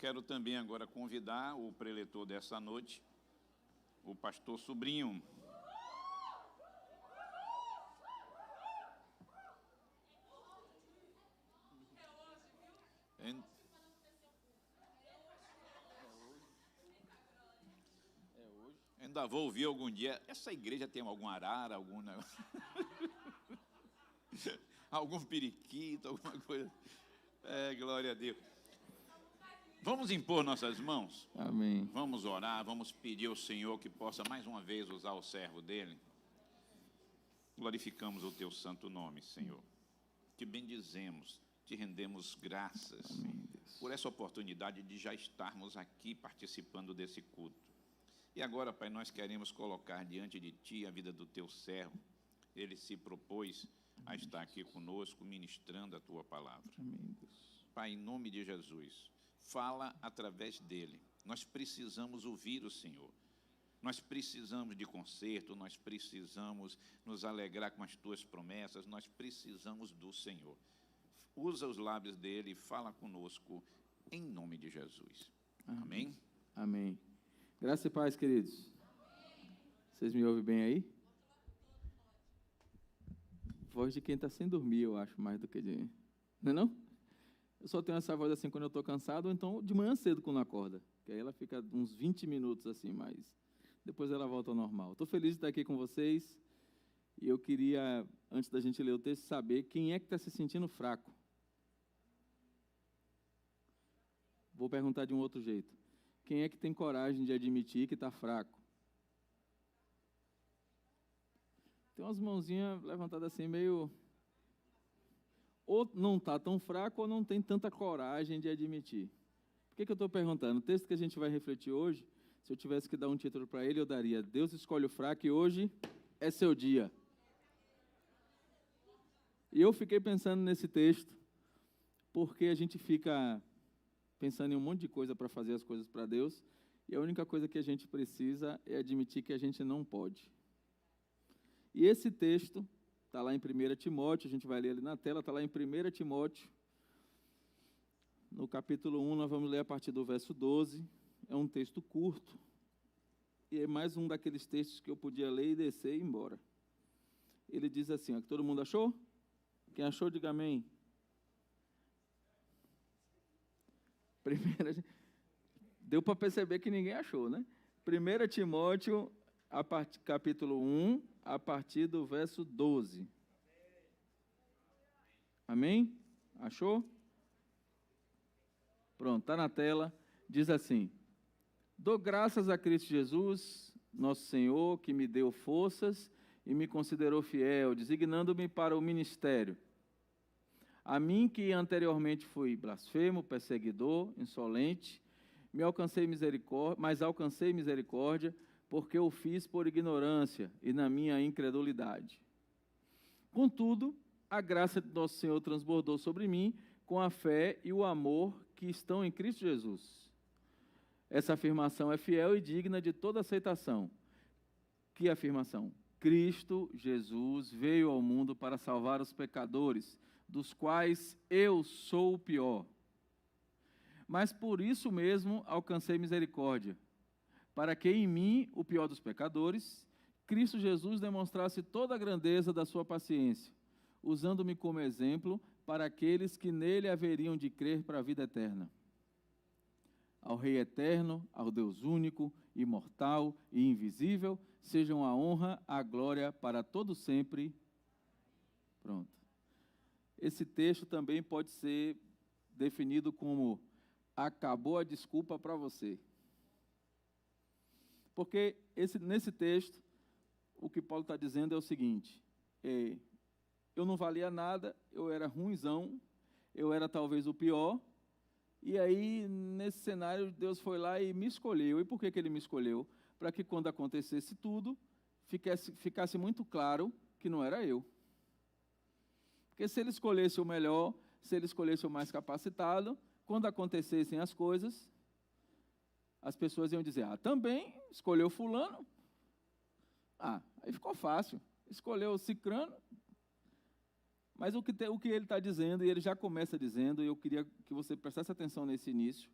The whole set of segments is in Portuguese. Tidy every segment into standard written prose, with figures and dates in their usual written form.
Quero também agora convidar o preletor dessa noite, o pastor Sobrinho. Ainda vou ouvir algum dia, essa igreja tem algum arara, algum negócio, algum periquito, alguma coisa. Glória a Deus. Vamos impor nossas mãos? Amém. Vamos orar, vamos pedir ao Senhor que possa mais uma vez usar o servo dele. Glorificamos o teu santo nome, Senhor. Te bendizemos, te rendemos graças. Amém, por essa oportunidade de já estarmos aqui participando desse culto. E agora, Pai, nós queremos colocar diante de Ti a vida do Teu servo. Ele se propôs a estar aqui conosco, ministrando a Tua palavra. Amém, Deus. Pai, em nome de Jesus, fala através dele. Nós precisamos ouvir o Senhor. Nós precisamos de conserto, nós precisamos nos alegrar com as Tuas promessas, nós precisamos do Senhor. Usa os lábios dele e fala conosco, em nome de Jesus. Amém? Amém. Graça e paz, queridos. Vocês me ouvem bem aí? Voz de quem está sem dormir, eu acho, mais do que de... Não é não? Eu só tenho essa voz assim quando eu estou cansado, ou então de manhã cedo quando acorda. Que aí ela fica uns 20 minutos assim, mas depois ela volta ao normal. Estou feliz de estar aqui com vocês. E eu queria, antes da gente ler o texto, saber quem é que está se sentindo fraco. Vou perguntar de um outro jeito. Quem é que tem coragem de admitir que está fraco? Tem umas mãozinhas levantadas assim, meio... Ou não está tão fraco, ou não tem tanta coragem de admitir. Por que eu estou perguntando? O texto que a gente vai refletir hoje, se eu tivesse que dar um título para ele, eu daria: Deus escolhe o fraco e hoje é seu dia. E eu fiquei pensando nesse texto, porque a gente fica pensando em um monte de coisa para fazer as coisas para Deus, e a única coisa que a gente precisa é admitir que a gente não pode. E esse texto está lá em 1 Timóteo, a gente vai ler ali na tela, está lá em 1 Timóteo, no capítulo 1, nós vamos ler a partir do verso 12, é um texto curto, e é mais um daqueles textos que eu podia ler e descer e ir embora. Ele diz assim, ó, que todo mundo achou? Quem achou, diga amém. Deu para perceber que ninguém achou, né? 1 Timóteo, capítulo 1, a partir do verso 12. Amém? Achou? Pronto, está na tela. Diz assim: dou graças a Cristo Jesus, nosso Senhor, que me deu forças e me considerou fiel, designando-me para o ministério. A mim, que anteriormente fui blasfemo, perseguidor, insolente, mas alcancei misericórdia, porque o fiz por ignorância e na minha incredulidade. Contudo, a graça de nosso Senhor transbordou sobre mim com a fé e o amor que estão em Cristo Jesus. Essa afirmação é fiel e digna de toda aceitação. Que afirmação? Cristo Jesus veio ao mundo para salvar os pecadores, dos quais eu sou o pior. Mas por isso mesmo alcancei misericórdia, para que em mim, o pior dos pecadores, Cristo Jesus demonstrasse toda a grandeza da sua paciência, usando-me como exemplo para aqueles que nele haveriam de crer para a vida eterna. Ao Rei eterno, ao Deus único, imortal e invisível, sejam a honra, a glória para todo sempre. Pronto. Esse texto também pode ser definido como: acabou a desculpa para você. Porque nesse texto, o que Paulo está dizendo é o seguinte: eu não valia nada, eu era ruinzão, eu era talvez o pior, e aí, nesse cenário, Deus foi lá e me escolheu. E por que Ele me escolheu? Para que quando acontecesse tudo, ficasse muito claro que não era eu. Porque se Ele escolhesse o melhor, se Ele escolhesse o mais capacitado, quando acontecessem as coisas, as pessoas iam dizer: também escolheu fulano. Aí ficou fácil. Escolheu o cicrano. Mas o que ele está dizendo, e ele já começa dizendo, e eu queria que você prestasse atenção nesse início,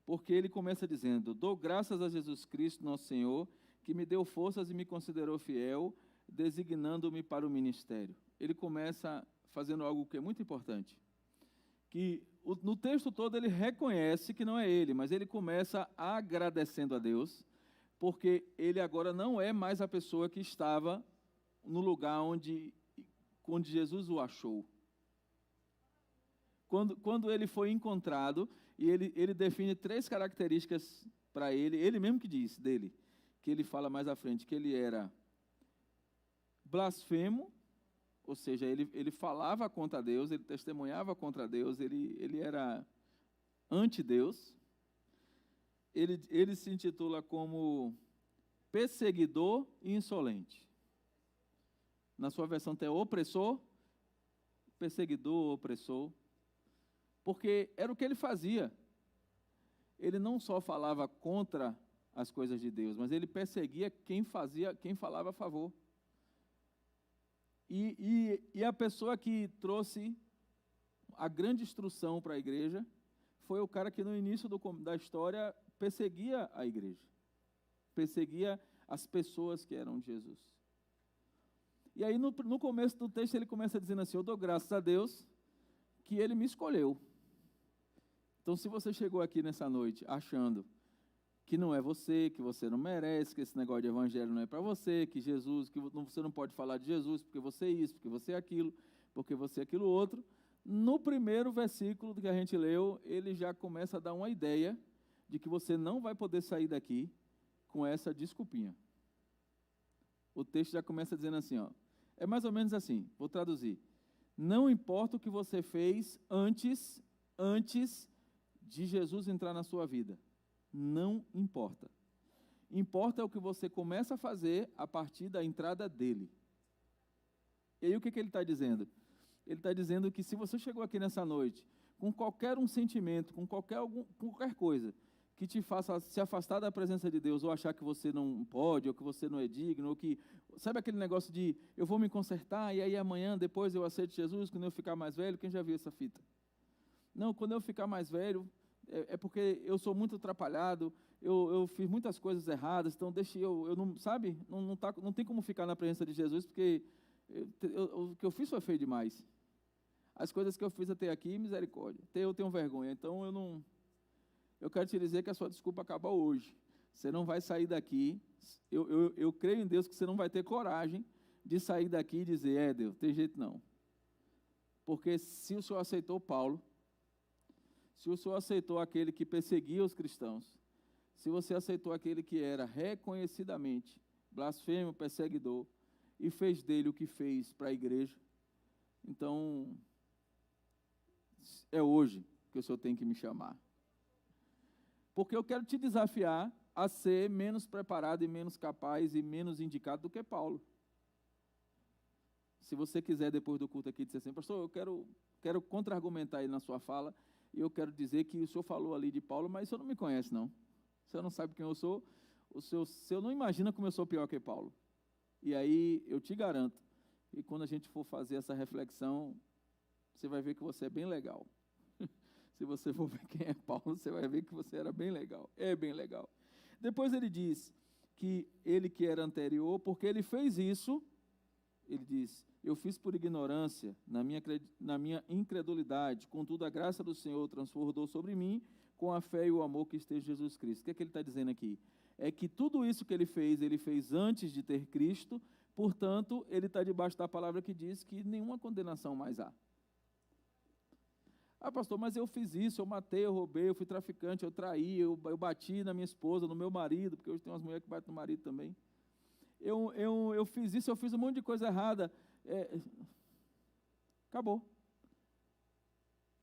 porque ele começa dizendo: dou graças a Jesus Cristo, nosso Senhor, que me deu forças e me considerou fiel, designando-me para o ministério. Ele começa fazendo algo que é muito importante, que no texto todo ele reconhece que não é ele, mas ele começa agradecendo a Deus, porque ele agora não é mais a pessoa que estava no lugar onde Jesus o achou. Quando ele foi encontrado, e ele define 3 características para ele mesmo que diz dele, que ele fala mais à frente, que ele era blasfemo, ou seja, ele falava contra Deus, ele testemunhava contra Deus, ele era anti-Deus. Ele se intitula como perseguidor e insolente. Na sua versão tem opressor, perseguidor, opressor, porque era o que ele fazia. Ele não só falava contra as coisas de Deus, mas ele perseguia quem falava a favor. E a pessoa que trouxe a grande instrução para a igreja foi o cara que no início da história perseguia a igreja, perseguia as pessoas que eram de Jesus. E aí no começo do texto ele começa dizendo assim: eu dou graças a Deus que ele me escolheu. Então, se você chegou aqui nessa noite achando que não é você, que você não merece, que esse negócio de evangelho não é para você, que Jesus, que você não pode falar de Jesus porque você é isso, porque você é aquilo, porque você é aquilo outro, no primeiro versículo que a gente leu, ele já começa a dar uma ideia de que você não vai poder sair daqui com essa desculpinha. O texto já começa dizendo assim, ó, é mais ou menos assim, vou traduzir: não importa o que você fez antes de Jesus entrar na sua vida, não importa. Importa é o que você começa a fazer a partir da entrada dele. E aí o que ele está dizendo? Ele está dizendo que se você chegou aqui nessa noite com qualquer um sentimento, com qualquer coisa que te faça se afastar da presença de Deus, ou achar que você não pode, ou que você não é digno, ou que... Sabe aquele negócio de eu vou me consertar, e aí amanhã, depois eu aceito Jesus, quando eu ficar mais velho? Quem já viu essa fita? Não, quando eu ficar mais velho, é porque eu sou muito atrapalhado, eu fiz muitas coisas erradas, então deixa eu não, sabe? Não tem como ficar na presença de Jesus, porque o que eu fiz foi feio demais. As coisas que eu fiz até aqui, misericórdia. Eu tenho vergonha, então eu quero te dizer que a sua desculpa acaba hoje. Você não vai sair daqui, eu creio em Deus que você não vai ter coragem de sair daqui e dizer, Deus, tem jeito não. Porque se o Senhor aceitou Paulo, se o Senhor aceitou aquele que perseguia os cristãos, se você aceitou aquele que era reconhecidamente blasfemo, perseguidor, e fez dele o que fez para a igreja, então é hoje que o Senhor tem que me chamar. Porque eu quero te desafiar a ser menos preparado e menos capaz e menos indicado do que Paulo. Se você quiser, depois do culto aqui, dizer assim, pastor, eu quero contra-argumentar aí na sua fala, e eu quero dizer que o senhor falou ali de Paulo, mas o senhor não me conhece, não. O senhor não sabe quem eu sou, o senhor não imagina como eu sou pior que Paulo. E aí, eu te garanto, e quando a gente for fazer essa reflexão, você vai ver que você é bem legal. Se você for ver quem é Paulo, você vai ver que você era bem legal. É bem legal. Depois ele diz que ele que era anterior, porque ele fez isso, ele diz, eu fiz por ignorância, na minha incredulidade, contudo a graça do Senhor transbordou sobre mim com a fé e o amor que esteja em Jesus Cristo. O que é que ele está dizendo aqui? É que tudo isso que ele fez antes de ter Cristo, portanto, ele está debaixo da palavra que diz que nenhuma condenação mais há. Ah, pastor, mas eu fiz isso, eu matei, eu roubei, eu fui traficante, eu traí, eu bati na minha esposa, no meu marido, porque hoje tem umas mulheres que batem no marido também. Eu fiz isso, eu fiz um monte de coisa errada. Acabou.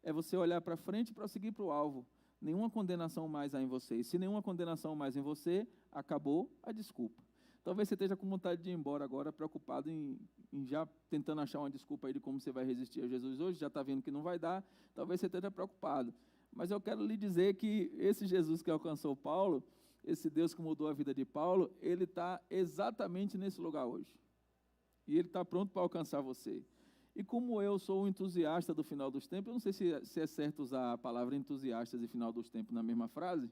É você olhar para frente para seguir para o alvo. Nenhuma condenação mais há em você. E se nenhuma condenação mais em você, acabou a desculpa. Talvez você esteja com vontade de ir embora agora, preocupado em já tentando achar uma desculpa aí de como você vai resistir a Jesus hoje, já está vendo que não vai dar, talvez você esteja preocupado. Mas eu quero lhe dizer que esse Jesus que alcançou Paulo, esse Deus que mudou a vida de Paulo, ele está exatamente nesse lugar hoje. E ele está pronto para alcançar você. E como eu sou um entusiasta do final dos tempos, eu não sei se é certo usar a palavra entusiastas e final dos tempos na mesma frase,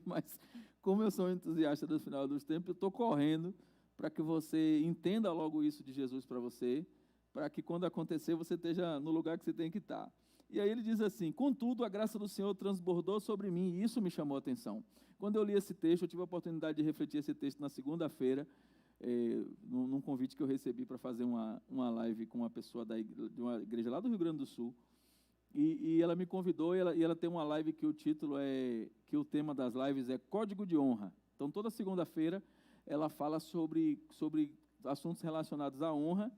mas como eu sou um entusiasta do final dos tempos, eu estou correndo para que você entenda logo isso de Jesus para você, para que quando acontecer você esteja no lugar que você tem que estar. E aí ele diz assim: contudo, a graça do Senhor transbordou sobre mim, e isso me chamou a atenção. Quando eu li esse texto, eu tive a oportunidade de refletir esse texto na segunda-feira, num convite que eu recebi para fazer uma live com uma pessoa de uma igreja lá do Rio Grande do Sul. E ela me convidou, e ela tem uma live que o título que o tema das lives é Código de Honra. Então, toda segunda-feira, ela fala sobre assuntos relacionados à honra.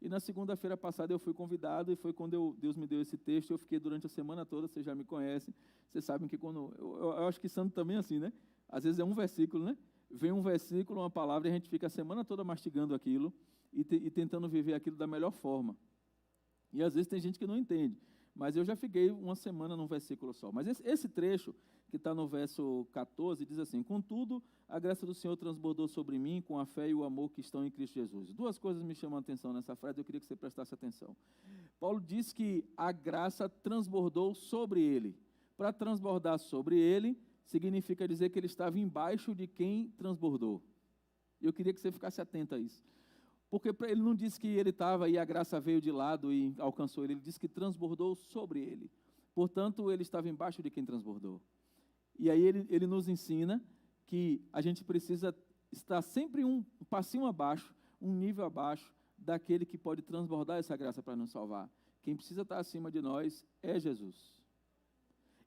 E na segunda-feira passada eu fui convidado, e foi quando Deus me deu esse texto. Eu fiquei durante a semana toda, vocês já me conhecem, vocês sabem que quando... Eu acho que santo também é assim, né? Às vezes é um versículo, né? Vem um versículo, uma palavra, e a gente fica a semana toda mastigando aquilo e tentando viver aquilo da melhor forma. E às vezes tem gente que não entende, mas eu já fiquei uma semana num versículo só. Mas esse trecho, que está no verso 14, diz assim: contudo, a graça do Senhor transbordou sobre mim com a fé e o amor que estão em Cristo Jesus. Duas coisas me chamam a atenção nessa frase, eu queria que você prestasse atenção. Paulo diz que a graça transbordou sobre ele. Para transbordar sobre ele, significa dizer que ele estava embaixo de quem transbordou. Eu queria que você ficasse atento a isso. Porque ele não disse que ele estava e a graça veio de lado e alcançou ele. Ele disse que transbordou sobre ele. Portanto, ele estava embaixo de quem transbordou. E aí ele nos ensina que a gente precisa estar sempre um passinho abaixo, um nível abaixo daquele que pode transbordar essa graça para nos salvar. Quem precisa estar acima de nós é Jesus.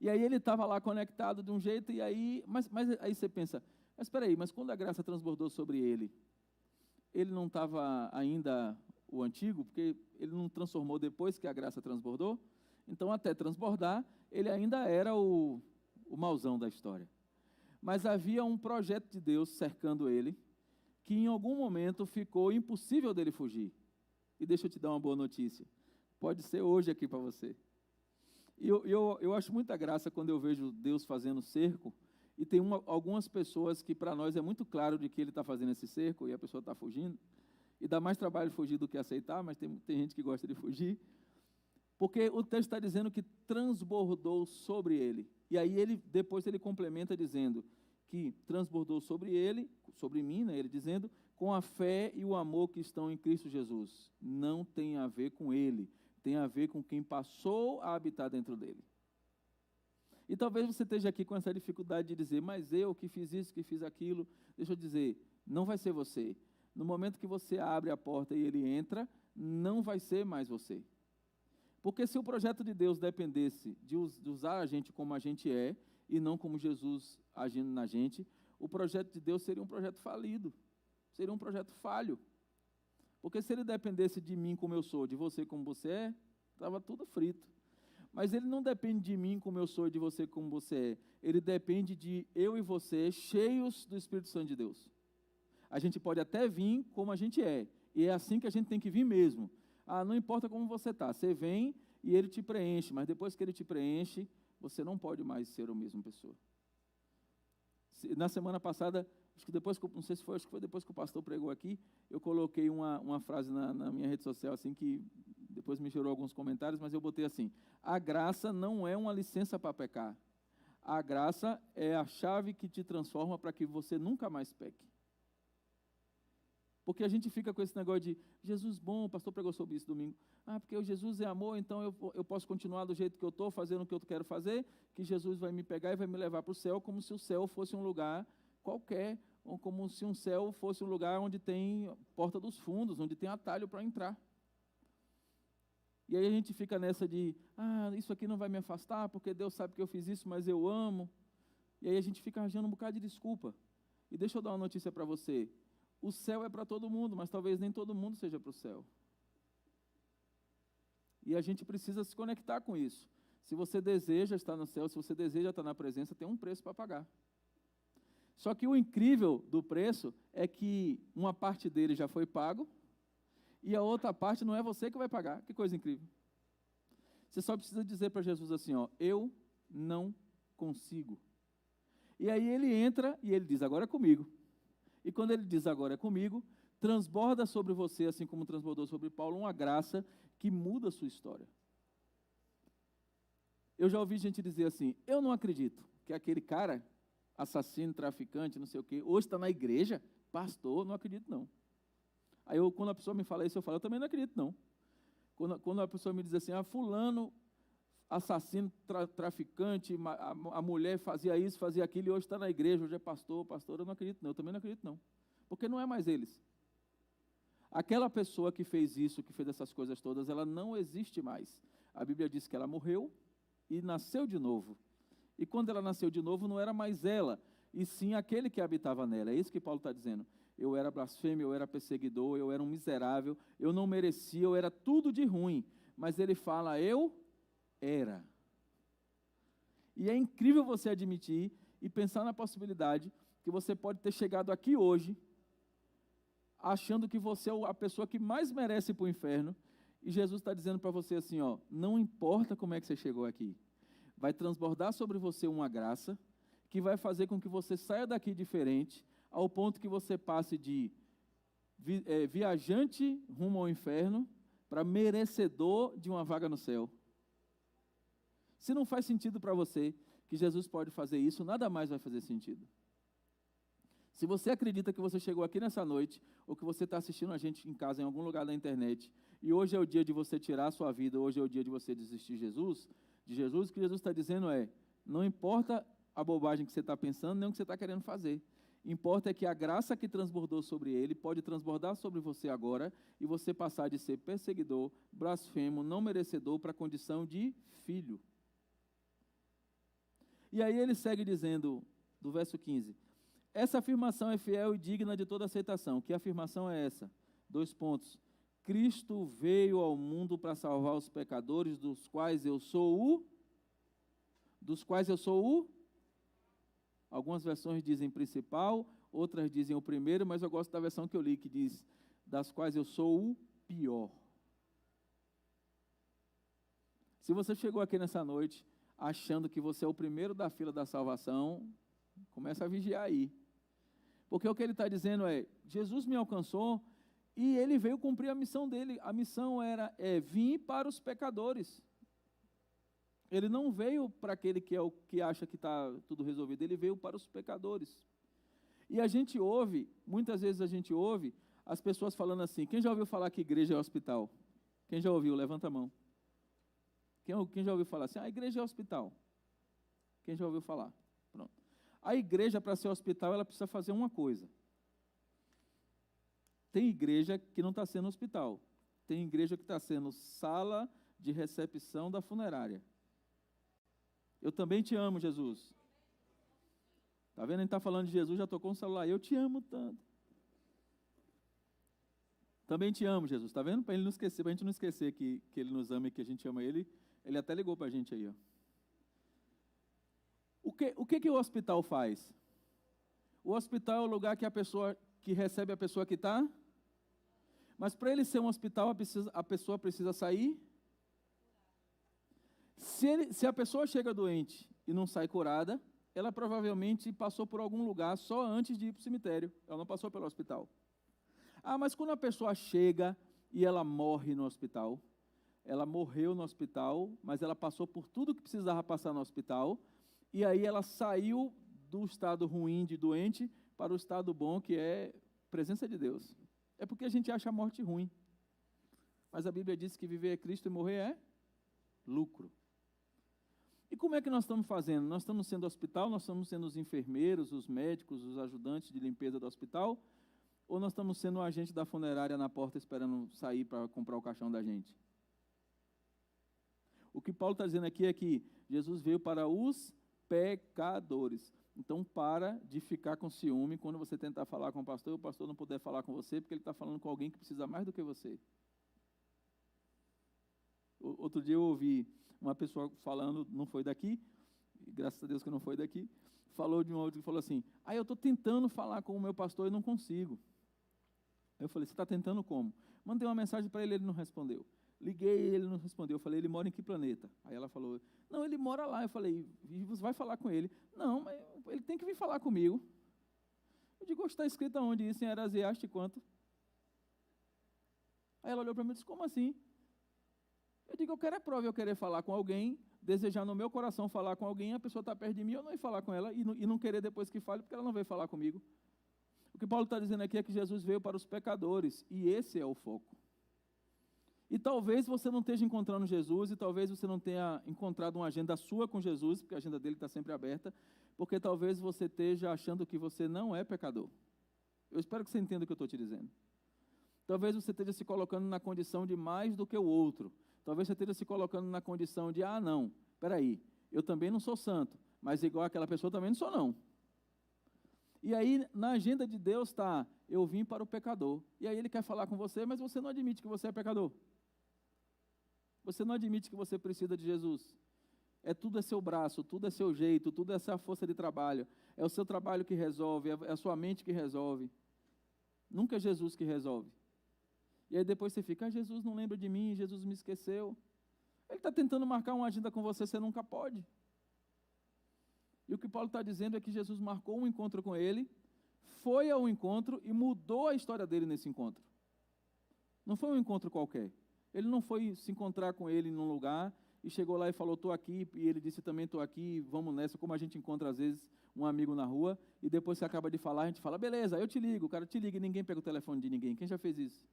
E aí ele estava lá conectado de um jeito, e aí, mas aí você pensa, mas espera aí, mas quando a graça transbordou sobre ele, ele não estava ainda o antigo, porque ele não transformou depois que a graça transbordou? Então, até transbordar, ele ainda era o mauzão da história. Mas havia um projeto de Deus cercando ele, que em algum momento ficou impossível dele fugir. E deixa eu te dar uma boa notícia. Pode ser hoje aqui para você. Eu acho muita graça quando eu vejo Deus fazendo cerco, e tem algumas pessoas que para nós é muito claro de que ele está fazendo esse cerco e a pessoa está fugindo, e dá mais trabalho fugir do que aceitar, mas tem gente que gosta de fugir, porque o texto está dizendo que transbordou sobre ele. E aí depois ele complementa dizendo que transbordou sobre ele, sobre mim, né, ele dizendo, com a fé e o amor que estão em Cristo Jesus. Não tem a ver com ele, tem a ver com quem passou a habitar dentro dele. E talvez você esteja aqui com essa dificuldade de dizer, mas eu que fiz isso, que fiz aquilo. Deixa eu dizer, não vai ser você. No momento que você abre a porta e ele entra, não vai ser mais você. Porque se o projeto de Deus dependesse de usar a gente como a gente é, e não como Jesus agindo na gente, o projeto de Deus seria um projeto falido, seria um projeto falho. Porque se ele dependesse de mim como eu sou, de você como você é, estava tudo frito. Mas ele não depende de mim como eu sou e de você como você é. Ele depende de eu e você cheios do Espírito Santo de Deus. A gente pode até vir como a gente é. E é assim que a gente tem que vir mesmo. Não importa como você está. Você vem e ele te preenche. Mas depois que ele te preenche, você não pode mais ser a mesma pessoa. Na semana passada, acho que depois que o pastor pregou aqui, eu coloquei uma frase na minha rede social, assim, que depois me gerou alguns comentários, mas eu botei assim: a graça não é uma licença para pecar. A graça é a chave que te transforma para que você nunca mais peque. Porque a gente fica com esse negócio de Jesus bom, o pastor pregou sobre isso domingo. Porque o Jesus é amor, então eu posso continuar do jeito que eu estou, fazendo o que eu quero fazer, que Jesus vai me pegar e vai me levar para o céu, como se o céu fosse um lugar qualquer, ou como se um céu fosse um lugar onde tem porta dos fundos, onde tem atalho para entrar. E aí a gente fica nessa de, isso aqui não vai me afastar, porque Deus sabe que eu fiz isso, mas eu amo. E aí a gente fica arranjando um bocado de desculpa. E deixa eu dar uma notícia para você. O céu é para todo mundo, mas talvez nem todo mundo seja para o céu. E a gente precisa se conectar com isso. Se você deseja estar no céu, se você deseja estar na presença, tem um preço para pagar. Só que o incrível do preço é que uma parte dele já foi pago, e a outra parte não é você que vai pagar. Que coisa incrível. Você só precisa dizer para Jesus assim, eu não consigo. E aí ele entra e ele diz, agora é comigo. E quando ele diz, agora é comigo, transborda sobre você, assim como transbordou sobre Paulo, uma graça que muda a sua história. Eu já ouvi gente dizer assim, eu não acredito que aquele cara, assassino, traficante, não sei o quê, hoje está na igreja, pastor, não acredito não. Aí quando a pessoa me fala isso, eu falo, eu também não acredito não. Quando a pessoa me diz assim, fulano, assassino, traficante, a mulher fazia isso, fazia aquilo, e hoje está na igreja, hoje é pastor, eu não acredito não, eu também não acredito não. Porque não é mais eles. Aquela pessoa que fez isso, que fez essas coisas todas, ela não existe mais. A Bíblia diz que ela morreu e nasceu de novo. E quando ela nasceu de novo, não era mais ela, e sim aquele que habitava nela. É isso que Paulo está dizendo. Eu era blasfemo, eu era perseguidor, eu era um miserável, eu não merecia, eu era tudo de ruim. Mas ele fala, eu era. E é incrível você admitir e pensar na possibilidade que você pode ter chegado aqui hoje, achando que você é a pessoa que mais merece ir para o inferno, e Jesus está dizendo para você assim, não importa como é que você chegou aqui, vai transbordar sobre você uma graça, que vai fazer com que você saia daqui diferente, ao ponto que você passe de viajante rumo ao inferno, para merecedor de uma vaga no céu. Se não faz sentido para você que Jesus pode fazer isso, nada mais vai fazer sentido. Se você acredita que você chegou aqui nessa noite, ou que você está assistindo a gente em casa, em algum lugar da internet, e hoje é o dia de você tirar a sua vida, hoje é o dia de você desistir de Jesus, o que Jesus está dizendo é, não importa a bobagem que você está pensando, nem o que você está querendo fazer. Importa é que a graça que transbordou sobre ele pode transbordar sobre você agora, e você passar de ser perseguidor, blasfemo, não merecedor, para a condição de filho. E aí ele segue dizendo, do verso 15, essa afirmação é fiel e digna de toda aceitação. Que afirmação é essa? 2 pontos. Cristo veio ao mundo para salvar os pecadores, dos quais eu sou o... Algumas versões dizem principal, outras dizem o primeiro, mas eu gosto da versão que eu li, que diz, das quais eu sou o pior. Se você chegou aqui nessa noite achando que você é o primeiro da fila da salvação, começa a vigiar aí. Porque o que ele está dizendo é, Jesus me alcançou e ele veio cumprir a missão dele. A missão era vir para os pecadores. Ele não veio para aquele que acha que está tudo resolvido, ele veio para os pecadores. E a gente ouve, muitas vezes a gente ouve as pessoas falando assim, quem já ouviu falar que igreja é hospital? Quem já ouviu? Levanta a mão. Quem já ouviu falar assim, a igreja é hospital? Quem já ouviu falar? Pronto. A igreja, para ser hospital, ela precisa fazer uma coisa. Tem igreja que não está sendo hospital. Tem igreja que está sendo sala de recepção da funerária. Eu também te amo, Jesus. Está vendo? A gente está falando de Jesus, já tocou um celular. Eu te amo tanto. Também te amo, Jesus. Está vendo? Para ele não esquecer, para a gente não esquecer que ele nos ama e que a gente ama ele. Ele até ligou para a gente aí, ó. O que o hospital faz? O hospital é o lugar que recebe a pessoa que está. Mas para ele ser um hospital, a pessoa precisa sair. Se a pessoa chega doente e não sai curada, ela provavelmente passou por algum lugar só antes de ir para o cemitério. Ela não passou pelo hospital. Mas quando a pessoa chega e ela morre no hospital, ela morreu no hospital, mas ela passou por tudo que precisava passar no hospital, e aí ela saiu do estado ruim de doente para o estado bom, que é presença de Deus. É porque a gente acha a morte ruim. Mas a Bíblia diz que viver é Cristo e morrer é lucro. E como é que nós estamos fazendo? Nós estamos sendo hospital, nós estamos sendo os enfermeiros, os médicos, os ajudantes de limpeza do hospital, ou nós estamos sendo o agente da funerária na porta esperando sair para comprar o caixão da gente? O que Paulo está dizendo aqui é que Jesus veio para os pecadores. Então, para de ficar com ciúme quando você tentar falar com o pastor não puder falar com você, porque ele está falando com alguém que precisa mais do que você. Outro dia eu ouvi uma pessoa falando, não foi daqui, graças a Deus que não foi daqui, falou de um outro que falou assim, eu estou tentando falar com o meu pastor e não consigo. Eu falei, você está tentando como? Mandei uma mensagem para ele, ele não respondeu. Liguei, ele não respondeu. Eu falei, ele mora em que planeta? Aí ela falou, não, ele mora lá. Eu falei, e você vai falar com ele? Não, mas ele tem que vir falar comigo. Eu digo, está escrito aonde isso? Em Heresiastes quanto? Aí ela olhou para mim e disse, como assim? Eu digo, eu quero é prova, eu querer falar com alguém, desejar no meu coração falar com alguém, a pessoa está perto de mim, eu não ir falar com ela e não querer depois que fale, porque ela não veio falar comigo. O que Paulo está dizendo aqui é que Jesus veio para os pecadores, e esse é o foco. E talvez você não esteja encontrando Jesus, e talvez você não tenha encontrado uma agenda sua com Jesus, porque a agenda dele está sempre aberta, porque talvez você esteja achando que você não é pecador. Eu espero que você entenda o que eu estou te dizendo. Talvez você esteja se colocando na condição de mais do que o outro. Talvez você esteja se colocando na condição de, não, peraí, eu também não sou santo, mas igual aquela pessoa também não sou não. E aí, na agenda de Deus está, eu vim para o pecador. E aí ele quer falar com você, mas você não admite que você é pecador. Você não admite que você precisa de Jesus. Tudo é seu braço, tudo é seu jeito, tudo é essa força de trabalho. É o seu trabalho que resolve, é a sua mente que resolve. Nunca é Jesus que resolve. E aí depois você fica, Jesus não lembra de mim, Jesus me esqueceu. Ele está tentando marcar uma agenda com você, você nunca pode. E o que Paulo está dizendo é que Jesus marcou um encontro com ele, foi ao encontro e mudou a história dele nesse encontro. Não foi um encontro qualquer. Ele não foi se encontrar com ele num lugar e chegou lá e falou, estou aqui, e ele disse também, estou aqui, vamos nessa, como a gente encontra às vezes um amigo na rua, e depois você acaba de falar, a gente fala, beleza, eu te ligo, o cara te liga e ninguém pega o telefone de ninguém. Quem já fez isso?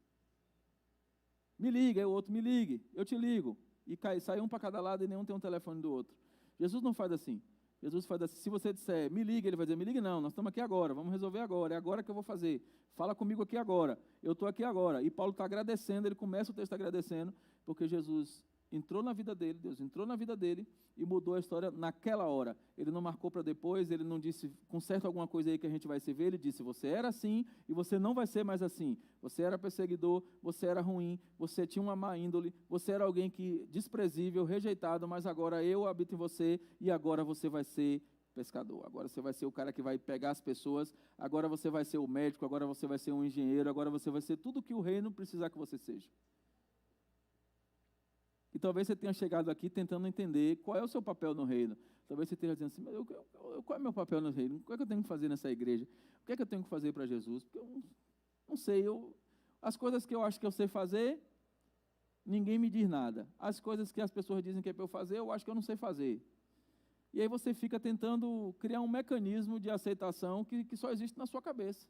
Me liga, aí o outro me ligue, eu te ligo. E sai um para cada lado e nenhum tem um telefone do outro. Jesus não faz assim. Jesus faz assim, se você disser, me liga, ele vai dizer, me ligue não, nós estamos aqui agora, vamos resolver agora, é agora que eu vou fazer. Fala comigo aqui agora, eu estou aqui agora. E Paulo está agradecendo, ele começa o texto agradecendo, porque Jesus entrou na vida dele, Deus entrou na vida dele e mudou a história naquela hora. Ele não marcou para depois, ele não disse, conserta alguma coisa aí que a gente vai se ver, ele disse, você era assim e você não vai ser mais assim. Você era perseguidor, você era ruim, você tinha uma má índole, você era alguém que desprezível, rejeitado, mas agora eu habito em você e agora você vai ser pescador. Agora você vai ser o cara que vai pegar as pessoas, agora você vai ser o médico, agora você vai ser um engenheiro, agora você vai ser tudo que o reino precisar que você seja. E talvez você tenha chegado aqui tentando entender qual é o seu papel no reino. Talvez você esteja dizendo assim, mas qual é o meu papel no reino? O que é que eu tenho que fazer nessa igreja? O que é que eu tenho que fazer para Jesus? Porque eu não sei, as coisas que eu acho que eu sei fazer, ninguém me diz nada. As coisas que as pessoas dizem que é para eu fazer, eu acho que eu não sei fazer. E aí você fica tentando criar um mecanismo de aceitação que só existe na sua cabeça.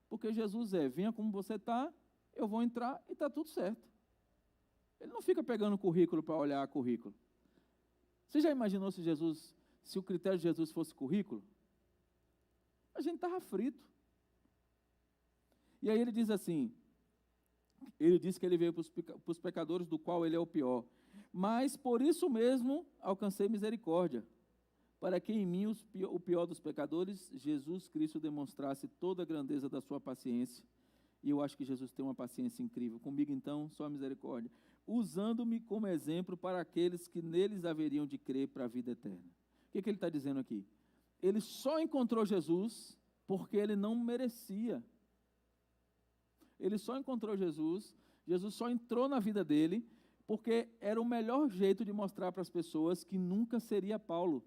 Porque Jesus venha como você está, eu vou entrar e está tudo certo. Ele não fica pegando currículo para olhar currículo. Você já imaginou se o critério de Jesus fosse currículo? A gente estava frito. E aí ele diz assim, ele diz que ele veio para os pecadores, do qual ele é o pior. Mas por isso mesmo alcancei misericórdia, para que em mim, o pior dos pecadores, Jesus Cristo demonstrasse toda a grandeza da sua paciência. E eu acho que Jesus tem uma paciência incrível. Comigo, então, só misericórdia. Usando-me como exemplo para aqueles que neles haveriam de crer para a vida eterna. O que ele está dizendo aqui? Ele só encontrou Jesus porque ele não merecia. Ele só encontrou Jesus, Jesus só entrou na vida dele, porque era o melhor jeito de mostrar para as pessoas que nunca seria Paulo.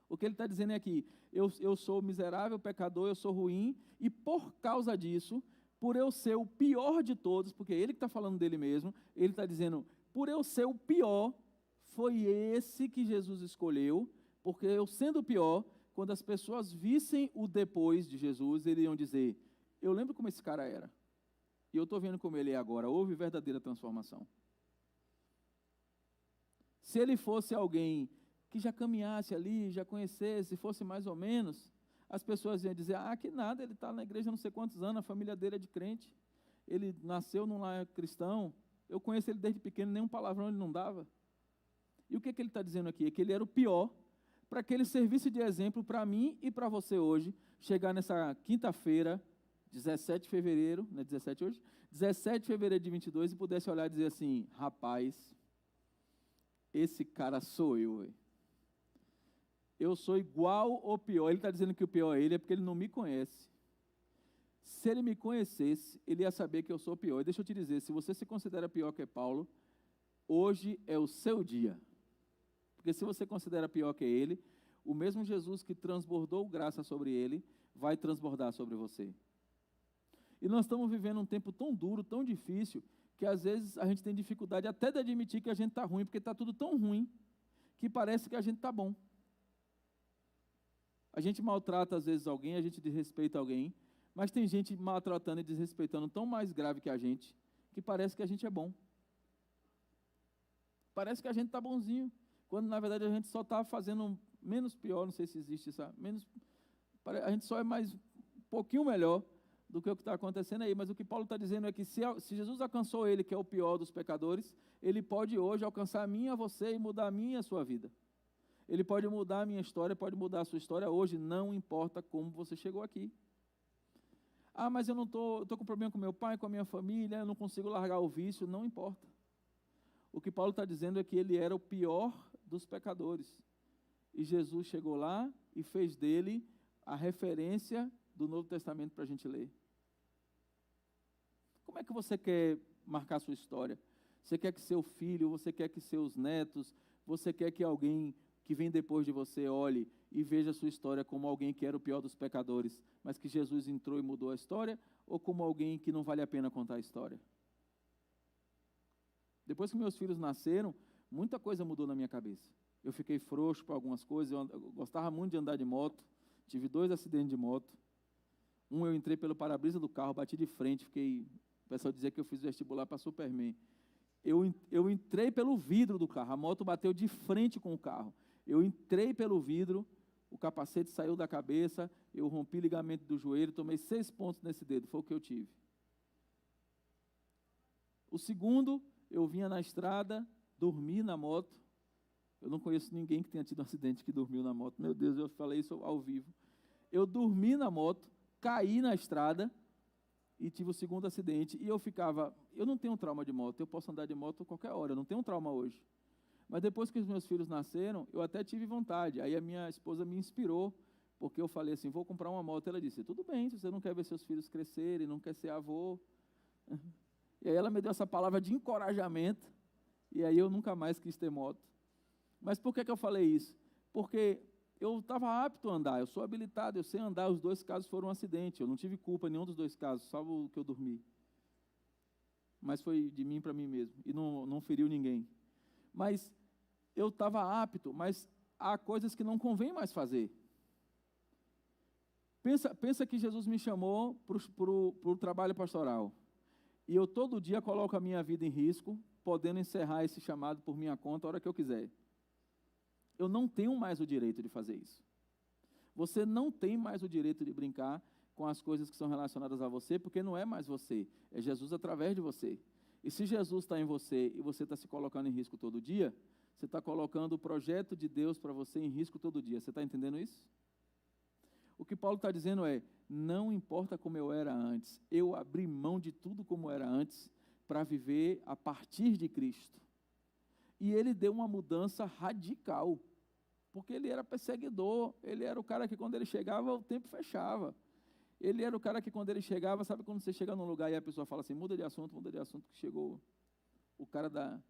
O que ele está dizendo é aqui, eu sou miserável, pecador, eu sou ruim, e por causa disso, por eu ser o pior de todos, porque ele que está falando dele mesmo, ele está dizendo, por eu ser o pior, foi esse que Jesus escolheu, porque eu sendo o pior, quando as pessoas vissem o depois de Jesus, eles iam dizer, eu lembro como esse cara era, e eu estou vendo como ele é agora, houve verdadeira transformação. Se ele fosse alguém que já caminhasse ali, já conhecesse, fosse mais ou menos, as pessoas iam dizer, que nada, ele está na igreja há não sei quantos anos, a família dele é de crente, ele nasceu num lar cristão, eu conheço ele desde pequeno, nenhum palavrão ele não dava. E o que ele está dizendo aqui? É que ele era o pior, para que ele servisse de exemplo para mim e para você hoje, chegar nessa quinta-feira, 17 de fevereiro, não é 17 hoje? 17 de fevereiro de 22, e pudesse olhar e dizer assim, rapaz, esse cara sou eu, velho. Eu sou igual ou pior. Ele está dizendo que o pior é ele, é porque ele não me conhece. Se ele me conhecesse, ele ia saber que eu sou pior. E deixa eu te dizer, se você se considera pior que Paulo, hoje é o seu dia. Porque se você considera pior que ele, o mesmo Jesus que transbordou graça sobre ele, vai transbordar sobre você. E nós estamos vivendo um tempo tão duro, tão difícil, que às vezes a gente tem dificuldade até de admitir que a gente está ruim, porque está tudo tão ruim que parece que a gente está bom. A gente maltrata às vezes alguém, a gente desrespeita alguém, mas tem gente maltratando e desrespeitando tão mais grave que a gente, que parece que a gente é bom. Parece que a gente está bonzinho, quando na verdade a gente só está fazendo menos pior, não sei se existe isso, a gente só é mais um pouquinho melhor do que o que está acontecendo aí, mas o que Paulo está dizendo é que se Jesus alcançou ele, que é o pior dos pecadores, ele pode hoje alcançar a mim e a você e mudar a minha e a sua vida. Ele pode mudar a minha história, pode mudar a sua história hoje, não importa como você chegou aqui. Ah, mas eu estou com problema com meu pai, com a minha família, eu não consigo largar o vício, não importa. O que Paulo está dizendo é que ele era o pior dos pecadores. E Jesus chegou lá e fez dele a referência do Novo Testamento para a gente ler. Como é que você quer marcar a sua história? Você quer que seu filho, você quer que seus netos, você quer que alguém que vem depois de você olhe e veja a sua história como alguém que era o pior dos pecadores, mas que Jesus entrou e mudou a história, ou como alguém que não vale a pena contar a história? Depois que meus filhos nasceram, muita coisa mudou na minha cabeça. Eu fiquei frouxo para algumas coisas, eu gostava muito de andar de moto, tive 2 acidentes de moto. Um eu entrei pelo para-brisa do carro, bati de frente, o pessoal dizia que eu fiz vestibular para Superman. Eu entrei pelo vidro do carro, a moto bateu de frente com o carro. Eu entrei pelo vidro, o capacete saiu da cabeça, eu rompi o ligamento do joelho, tomei 6 pontos nesse dedo, foi o que eu tive. O segundo, eu vinha na estrada, dormi na moto. Eu não conheço ninguém que tenha tido um acidente que dormiu na moto. Meu Deus, eu falei isso ao vivo. Eu dormi na moto, caí na estrada e tive o segundo acidente. E eu não tenho trauma de moto, eu posso andar de moto a qualquer hora, eu não tenho trauma hoje. Mas depois que os meus filhos nasceram, eu até tive vontade. Aí a minha esposa me inspirou, porque eu falei assim, vou comprar uma moto. Ela disse, tudo bem, se você não quer ver seus filhos crescerem, não quer ser avô. E aí ela me deu essa palavra de encorajamento, e aí eu nunca mais quis ter moto. Mas por que eu falei isso? Porque eu estava apto a andar, eu sou habilitado, eu sei andar, os 2 casos foram um acidente, eu não tive culpa em nenhum dos 2 casos, salvo o que eu dormi. Mas foi de mim para mim mesmo, e não feriu ninguém. Mas eu estava apto, mas há coisas que não convém mais fazer. Pensa que Jesus me chamou para o trabalho pastoral, e eu todo dia coloco a minha vida em risco, podendo encerrar esse chamado por minha conta a hora que eu quiser. Eu não tenho mais o direito de fazer isso. Você não tem mais o direito de brincar com as coisas que são relacionadas a você, porque não é mais você, é Jesus através de você. E se Jesus está em você e você está se colocando em risco todo dia, você está colocando o projeto de Deus para você em risco todo dia. Você está entendendo isso? O que Paulo está dizendo é, não importa como eu era antes, eu abri mão de tudo como era antes para viver a partir de Cristo. E ele deu uma mudança radical, porque ele era perseguidor, ele era o cara que quando ele chegava, o tempo fechava. Ele era o cara que quando ele chegava, sabe quando você chega num lugar e a pessoa fala assim, muda de assunto, que chegou o cara da...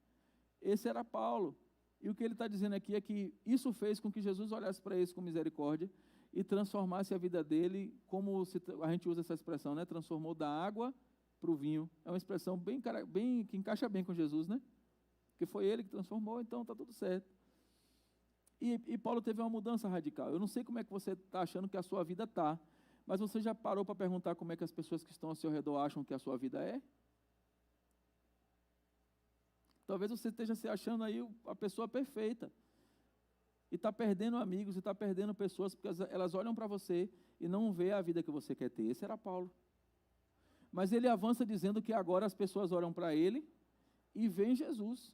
Esse era Paulo. E o que ele está dizendo aqui é que isso fez com que Jesus olhasse para ele com misericórdia e transformasse a vida dele, como a gente usa essa expressão, né? Transformou da água para o vinho. É uma expressão bem que encaixa bem com Jesus, né? Porque foi ele que transformou, então está tudo certo. E Paulo teve uma mudança radical. Eu não sei como é que você está achando que a sua vida está, mas você já parou para perguntar como é que as pessoas que estão ao seu redor acham que a sua vida é? Talvez você esteja se achando aí a pessoa perfeita. E está perdendo amigos, e está perdendo pessoas, porque elas olham para você e não vê a vida que você quer ter. Esse era Paulo. Mas ele avança dizendo que agora as pessoas olham para ele e veem Jesus.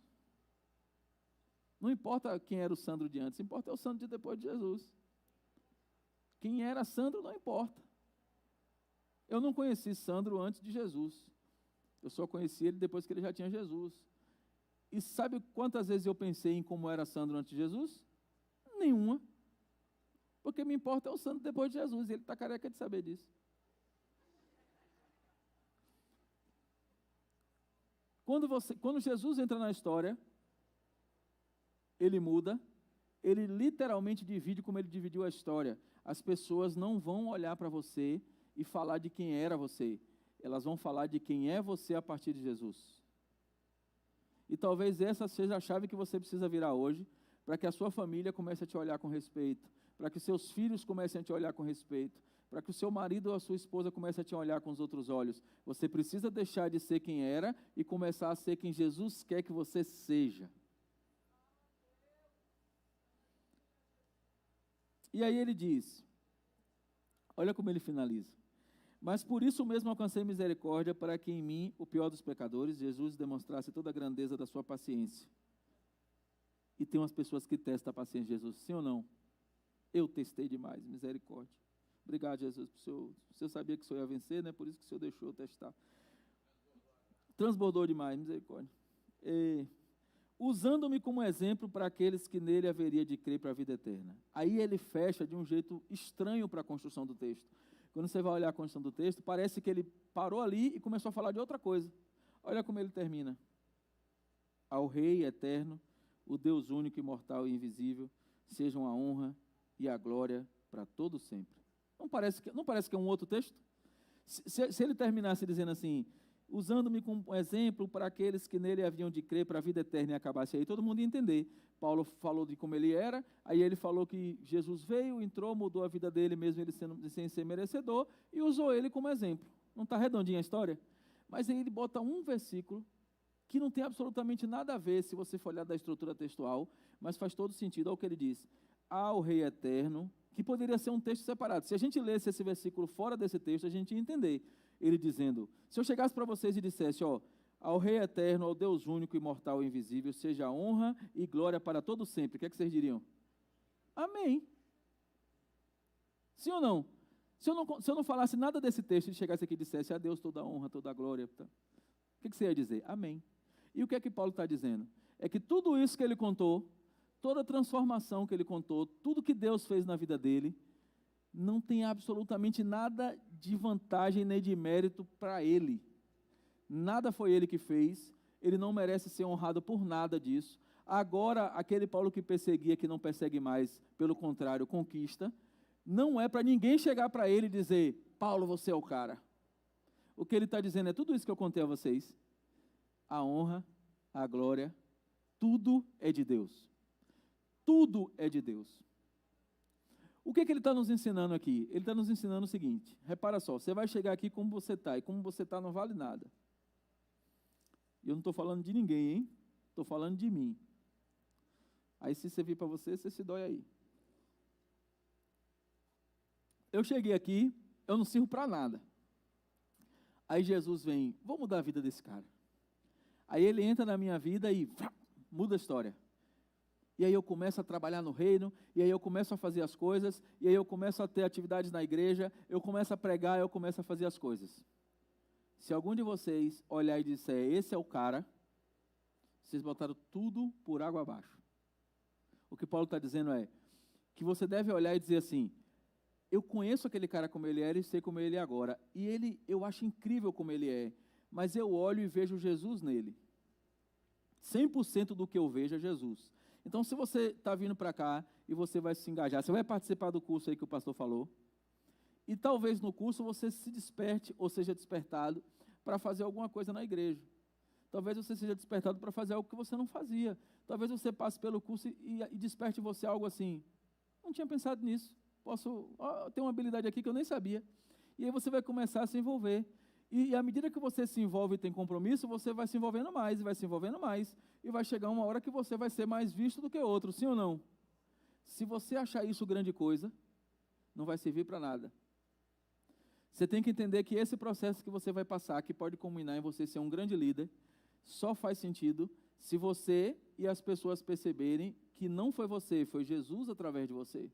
Não importa quem era o Sandro de antes, importa é o Sandro de depois de Jesus. Quem era Sandro não importa. Eu não conheci Sandro antes de Jesus. Eu só conheci ele depois que ele já tinha Jesus. E sabe quantas vezes eu pensei em como era Sandro antes de Jesus? Nenhuma. Porque me importa é o Sandro depois de Jesus, e ele está careca de saber disso. Quando Jesus entra na história, ele muda, ele literalmente divide como ele dividiu a história. As pessoas não vão olhar para você e falar de quem era você. Elas vão falar de quem é você a partir de Jesus. E talvez essa seja a chave que você precisa virar hoje, para que a sua família comece a te olhar com respeito, para que seus filhos comecem a te olhar com respeito, para que o seu marido ou a sua esposa comece a te olhar com os outros olhos. Você precisa deixar de ser quem era e começar a ser quem Jesus quer que você seja. E aí ele diz, olha como ele finaliza. Mas por isso mesmo alcancei misericórdia, para que em mim, o pior dos pecadores, Jesus demonstrasse toda a grandeza da sua paciência. E tem umas pessoas que testam a paciência de Jesus, sim ou não? Eu testei demais, misericórdia. Obrigado, Jesus, o senhor sabia que o senhor ia vencer, né? Por isso que o senhor deixou eu testar. Transbordou demais, misericórdia. Usando-me como exemplo para aqueles que nele haveria de crer para a vida eterna. Aí ele fecha de um jeito estranho para a construção do texto. Quando você vai olhar a construção do texto, parece que ele parou ali e começou a falar de outra coisa. Olha como ele termina. Ao Rei eterno, o Deus único, imortal e invisível, sejam a honra e a glória para todo sempre. Não parece que é um outro texto? Se ele terminasse dizendo assim, usando-me como exemplo para aqueles que nele haviam de crer para a vida eterna e acabasse aí, todo mundo ia entender. Paulo falou de como ele era, aí ele falou que Jesus veio, entrou, mudou a vida dele, mesmo ele sem ser merecedor, e usou ele como exemplo. Não está redondinha a história? Mas aí ele bota um versículo que não tem absolutamente nada a ver, se você for olhar da estrutura textual, mas faz todo sentido. Olha o que ele diz. Ao Rei eterno, que poderia ser um texto separado. Se a gente lesse esse versículo fora desse texto, a gente ia entender. Ele dizendo, se eu chegasse para vocês e dissesse, ao Rei eterno, ao Deus único, imortal e invisível, seja honra e glória para todo sempre. O que é que vocês diriam? Amém. Sim ou não? Se eu não falasse nada desse texto e chegasse aqui e dissesse, a Deus toda a honra, toda a glória, tá? O que você ia dizer? Amém. E o que é que Paulo está dizendo? É que tudo isso que ele contou, toda a transformação que ele contou, tudo que Deus fez na vida dele, não tem absolutamente nada de vantagem nem de mérito para ele. Nada foi ele que fez, ele não merece ser honrado por nada disso. Agora, aquele Paulo que perseguia, que não persegue mais, pelo contrário, conquista, não é para ninguém chegar para ele e dizer, Paulo, você é o cara. O que ele está dizendo é tudo isso que eu contei a vocês. A honra, a glória, tudo é de Deus. Tudo é de Deus. O que ele está nos ensinando aqui? Ele está nos ensinando o seguinte, repara só, você vai chegar aqui como você está, e como você está não vale nada. E eu não estou falando de ninguém, hein? Estou falando de mim. Aí se servir para você, você se dói aí. Eu cheguei aqui, eu não sirvo para nada. Aí Jesus vem, vou mudar a vida desse cara. Aí ele entra na minha vida e muda a história. E aí eu começo a trabalhar no reino, e aí eu começo a fazer as coisas, e aí eu começo a ter atividades na igreja, eu começo a pregar, eu começo a fazer as coisas. Se algum de vocês olhar e disser, esse é o cara, vocês botaram tudo por água abaixo. O que Paulo está dizendo é que você deve olhar e dizer assim, eu conheço aquele cara como ele era e sei como ele é agora, e eu acho incrível como ele é, mas eu olho e vejo Jesus nele. 100% do que eu vejo é Jesus. Então, se você está vindo para cá e você vai se engajar, você vai participar do curso aí que o pastor falou, e talvez no curso você se desperte ou seja despertado para fazer alguma coisa na igreja. Talvez você seja despertado para fazer algo que você não fazia. Talvez você passe pelo curso e desperte em você algo assim, não tinha pensado nisso, ter uma habilidade aqui que eu nem sabia. E aí você vai começar a se envolver. E à medida que você se envolve e tem compromisso, você vai se envolvendo mais, e vai se envolvendo mais, e vai chegar uma hora que você vai ser mais visto do que outro, sim ou não? Se você achar isso grande coisa, não vai servir para nada. Você tem que entender que esse processo que você vai passar, que pode culminar em você ser um grande líder, só faz sentido se você e as pessoas perceberem que não foi você, foi Jesus através de você.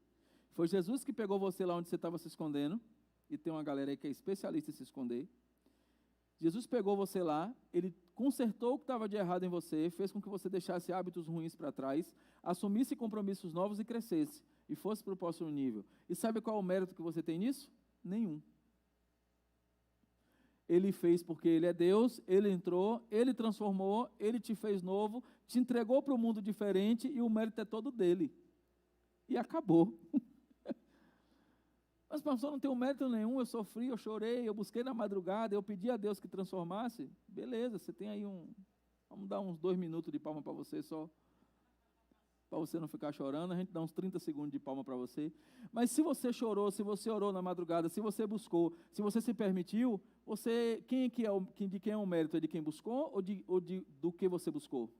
Foi Jesus que pegou você lá onde você estava se escondendo, e tem uma galera aí que é especialista em se esconder. Jesus pegou você lá, ele consertou o que estava de errado em você, fez com que você deixasse hábitos ruins para trás, assumisse compromissos novos e crescesse, e fosse para o próximo nível. E sabe qual é o mérito que você tem nisso? Nenhum. Ele fez porque ele é Deus, ele entrou, ele transformou, ele te fez novo, te entregou para um mundo diferente e o mérito é todo dele. E acabou. Mas, pastor, não tenho mérito nenhum, eu sofri, eu chorei, eu busquei na madrugada, eu pedi a Deus que transformasse. Beleza, você tem aí Vamos dar uns 2 minutos de palma para você só, para você não ficar chorando. A gente dá uns 30 segundos de palma para você. Mas se você chorou, se você orou na madrugada, se você buscou, se você se permitiu, de quem é o mérito? É de quem buscou ou do que você buscou?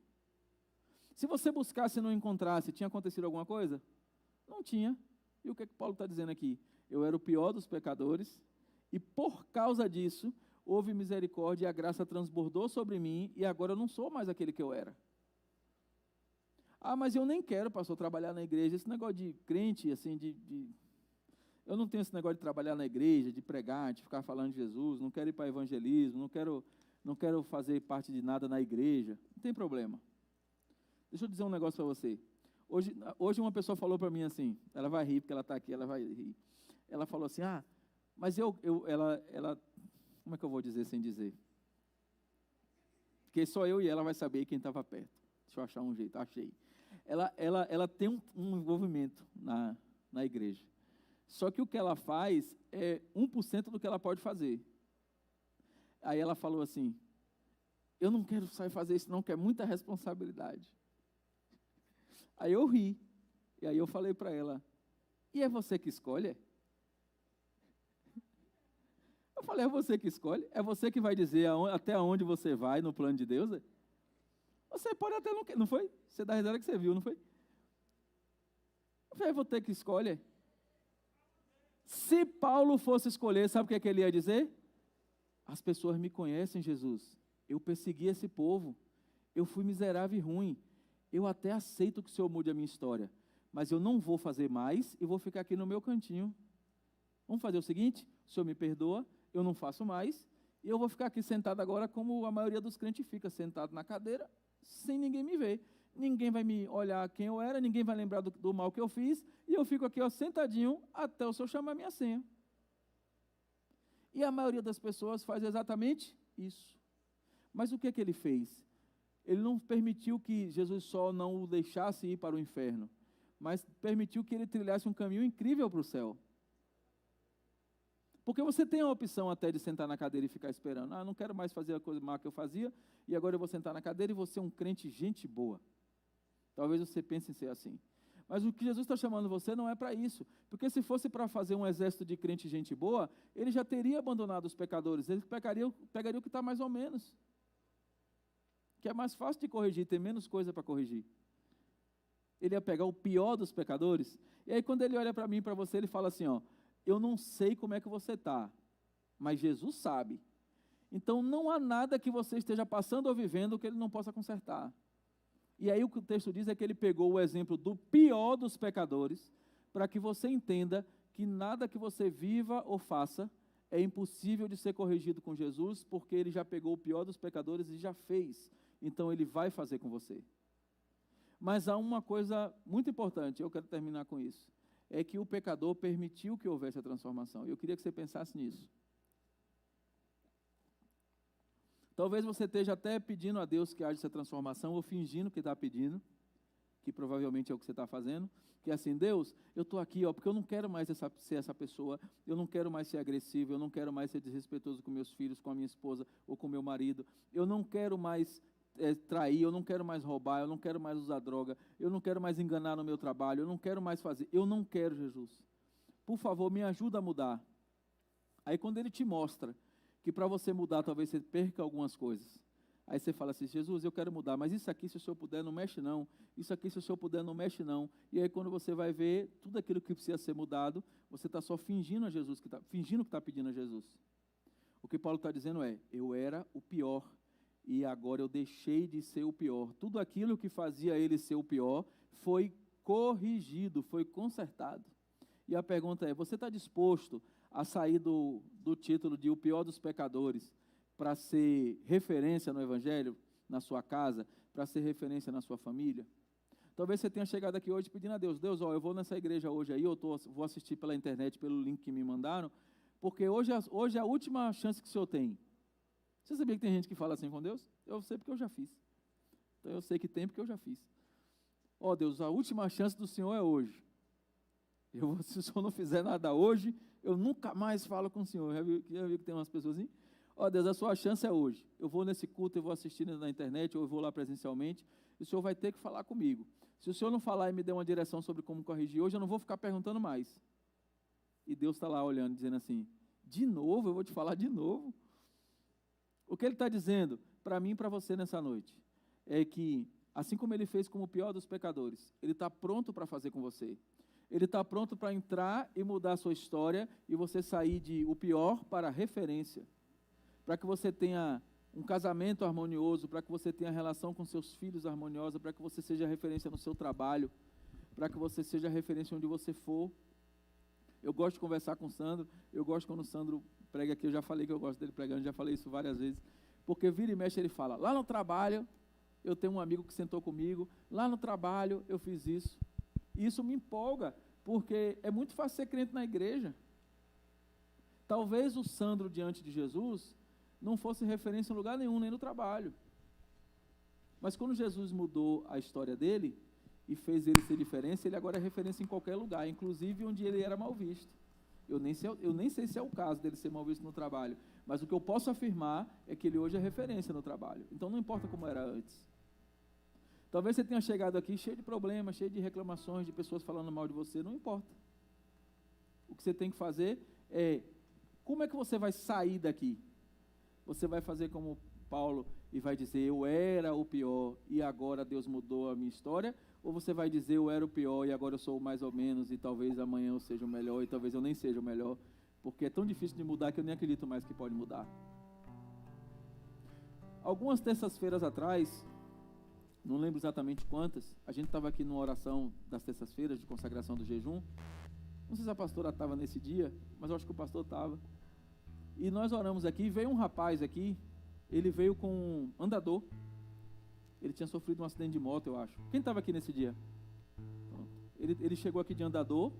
Se você buscasse e não encontrasse, tinha acontecido alguma coisa? Não tinha. E o que Paulo está dizendo aqui? Eu era o pior dos pecadores, e por causa disso, houve misericórdia e a graça transbordou sobre mim, e agora eu não sou mais aquele que eu era. Ah, mas eu nem quero, pastor, trabalhar na igreja. Esse negócio de crente, assim, eu não tenho esse negócio de trabalhar na igreja, de pregar, de ficar falando de Jesus, não quero ir para evangelismo, não quero fazer parte de nada na igreja. Não tem problema. Deixa eu dizer um negócio para você. Hoje uma pessoa falou para mim assim, ela vai rir, porque ela está aqui, ela vai rir. Ela falou assim, mas ela, como é que eu vou dizer sem dizer? Porque só eu e ela vai saber quem estava perto. Deixa eu achar um jeito, achei. Ela tem um envolvimento na igreja. Só que o que ela faz é 1% do que ela pode fazer. Aí ela falou assim, eu não quero sair fazer isso não, que é muita responsabilidade. Aí eu ri, e aí eu falei para ela, e é você que escolhe? Eu falei, é você que escolhe? É você que vai dizer até onde você vai no plano de Deus? Você pode até não foi? Você dá risada que você viu, não foi? Eu falei, é você que escolhe? Se Paulo fosse escolher, sabe o que ele ia dizer? As pessoas me conhecem, Jesus. Eu persegui esse povo. Eu fui miserável e ruim. Eu até aceito que o Senhor mude a minha história, mas eu não vou fazer mais e vou ficar aqui no meu cantinho. Vamos fazer o seguinte, o Senhor me perdoa, eu não faço mais, e eu vou ficar aqui sentado agora como a maioria dos crentes fica, sentado na cadeira, sem ninguém me ver. Ninguém vai me olhar quem eu era, ninguém vai lembrar do mal que eu fiz, e eu fico aqui sentadinho até o Senhor chamar minha senha. E a maioria das pessoas faz exatamente isso. Mas o que ele fez? Ele não permitiu que Jesus só não o deixasse ir para o inferno, mas permitiu que ele trilhasse um caminho incrível para o céu. Porque você tem a opção até de sentar na cadeira e ficar esperando. Não quero mais fazer a coisa má que eu fazia, e agora eu vou sentar na cadeira e vou ser um crente gente boa. Talvez você pense em ser assim. Mas o que Jesus está chamando você não é para isso. Porque se fosse para fazer um exército de crente gente boa, ele já teria abandonado os pecadores. Ele pegaria o que está mais ou menos. Que é mais fácil de corrigir, tem menos coisa para corrigir. Ele ia pegar o pior dos pecadores, e aí quando ele olha para mim e para você, ele fala assim, eu não sei como é que você está, mas Jesus sabe. Então não há nada que você esteja passando ou vivendo que ele não possa consertar. E aí o que o texto diz é que ele pegou o exemplo do pior dos pecadores, para que você entenda que nada que você viva ou faça é impossível de ser corrigido com Jesus, porque ele já pegou o pior dos pecadores e já fez. Então, ele vai fazer com você. Mas há uma coisa muito importante, eu quero terminar com isso, é que o pecador permitiu que houvesse a transformação. Eu queria que você pensasse nisso. Talvez você esteja até pedindo a Deus que haja essa transformação, ou fingindo que está pedindo, que provavelmente é o que você está fazendo, que é assim, Deus, eu estou aqui, porque eu não quero mais ser essa pessoa, eu não quero mais ser agressivo, eu não quero mais ser desrespeitoso com meus filhos, com a minha esposa ou com meu marido, eu não quero mais trair, eu não quero mais roubar, eu não quero mais usar droga, eu não quero mais enganar no meu trabalho, eu não quero mais fazer, eu não quero, Jesus. Por favor, me ajuda a mudar. Aí quando ele te mostra que para você mudar, talvez você perca algumas coisas. Aí você fala assim, Jesus, eu quero mudar, mas isso aqui, se o Senhor puder, não mexe não. Isso aqui, se o Senhor puder, não mexe não. E aí quando você vai ver tudo aquilo que precisa ser mudado, você está só fingindo fingindo que está pedindo a Jesus. O que Paulo está dizendo é, eu era o pior, e agora eu deixei de ser o pior. Tudo aquilo que fazia ele ser o pior foi corrigido, foi consertado. E a pergunta é, você está disposto a sair do título de o pior dos pecadores para ser referência no Evangelho, na sua casa, para ser referência na sua família? Talvez você tenha chegado aqui hoje pedindo a Deus, eu vou nessa igreja hoje aí, vou assistir pela internet, pelo link que me mandaram, porque hoje é a última chance que o Senhor tem. Você sabia que tem gente que fala assim com Deus? Eu sei porque eu já fiz. Então eu sei que tem porque eu já fiz. Deus, a última chance do Senhor é hoje. Se o Senhor não fizer nada hoje, eu nunca mais falo com o Senhor. Já viu que tem umas pessoas assim? Ó Deus, a sua chance é hoje. Eu vou nesse culto, eu vou assistindo na internet, ou eu vou lá presencialmente, e o Senhor vai ter que falar comigo. Se o Senhor não falar e me der uma direção sobre como corrigir hoje, eu não vou ficar perguntando mais. E Deus está lá olhando, dizendo assim, de novo, eu vou te falar de novo. O que Ele está dizendo para mim e para você nessa noite é que, assim como Ele fez com o pior dos pecadores, Ele está pronto para fazer com você. Ele está pronto para entrar e mudar a sua história e você sair de o pior para a referência. Para que você tenha um casamento harmonioso, para que você tenha relação com seus filhos harmoniosa, para que você seja referência no seu trabalho, para que você seja referência onde você for. Eu gosto de conversar com o Sandro, eu gosto quando o Sandro prega aqui, eu já falei que eu gosto dele pregando, já falei isso várias vezes, porque vira e mexe ele fala, lá no trabalho, eu tenho um amigo que sentou comigo, lá no trabalho eu fiz isso. E isso me empolga, porque é muito fácil ser crente na igreja. Talvez o Sandro diante de Jesus não fosse referência em lugar nenhum, nem no trabalho. Mas quando Jesus mudou a história dele e fez ele ser diferença, ele agora é referência em qualquer lugar, inclusive onde ele era mal visto. Eu nem sei se é o caso dele ser mal visto no trabalho, mas o que eu posso afirmar é que ele hoje é referência no trabalho. Então não importa como era antes. Talvez você tenha chegado aqui cheio de problemas, cheio de reclamações, de pessoas falando mal de você, não importa. O que você tem que fazer é, como é que você vai sair daqui? Você vai fazer como Paulo e vai dizer, eu era o pior e agora Deus mudou a minha história? Ou você vai dizer, eu era o pior e agora eu sou o mais ou menos e talvez amanhã eu seja o melhor e talvez eu nem seja o melhor, porque é tão difícil de mudar que eu nem acredito mais que pode mudar. Algumas terças-feiras atrás, não lembro exatamente quantas, a gente estava aqui numa oração das terças-feiras de consagração do jejum. Não sei se a pastora estava nesse dia, mas eu acho que o pastor estava. E nós oramos aqui, veio um rapaz aqui, ele veio com um andador. Ele tinha sofrido um acidente de moto, eu acho. Quem estava aqui nesse dia? Ele chegou aqui de andador.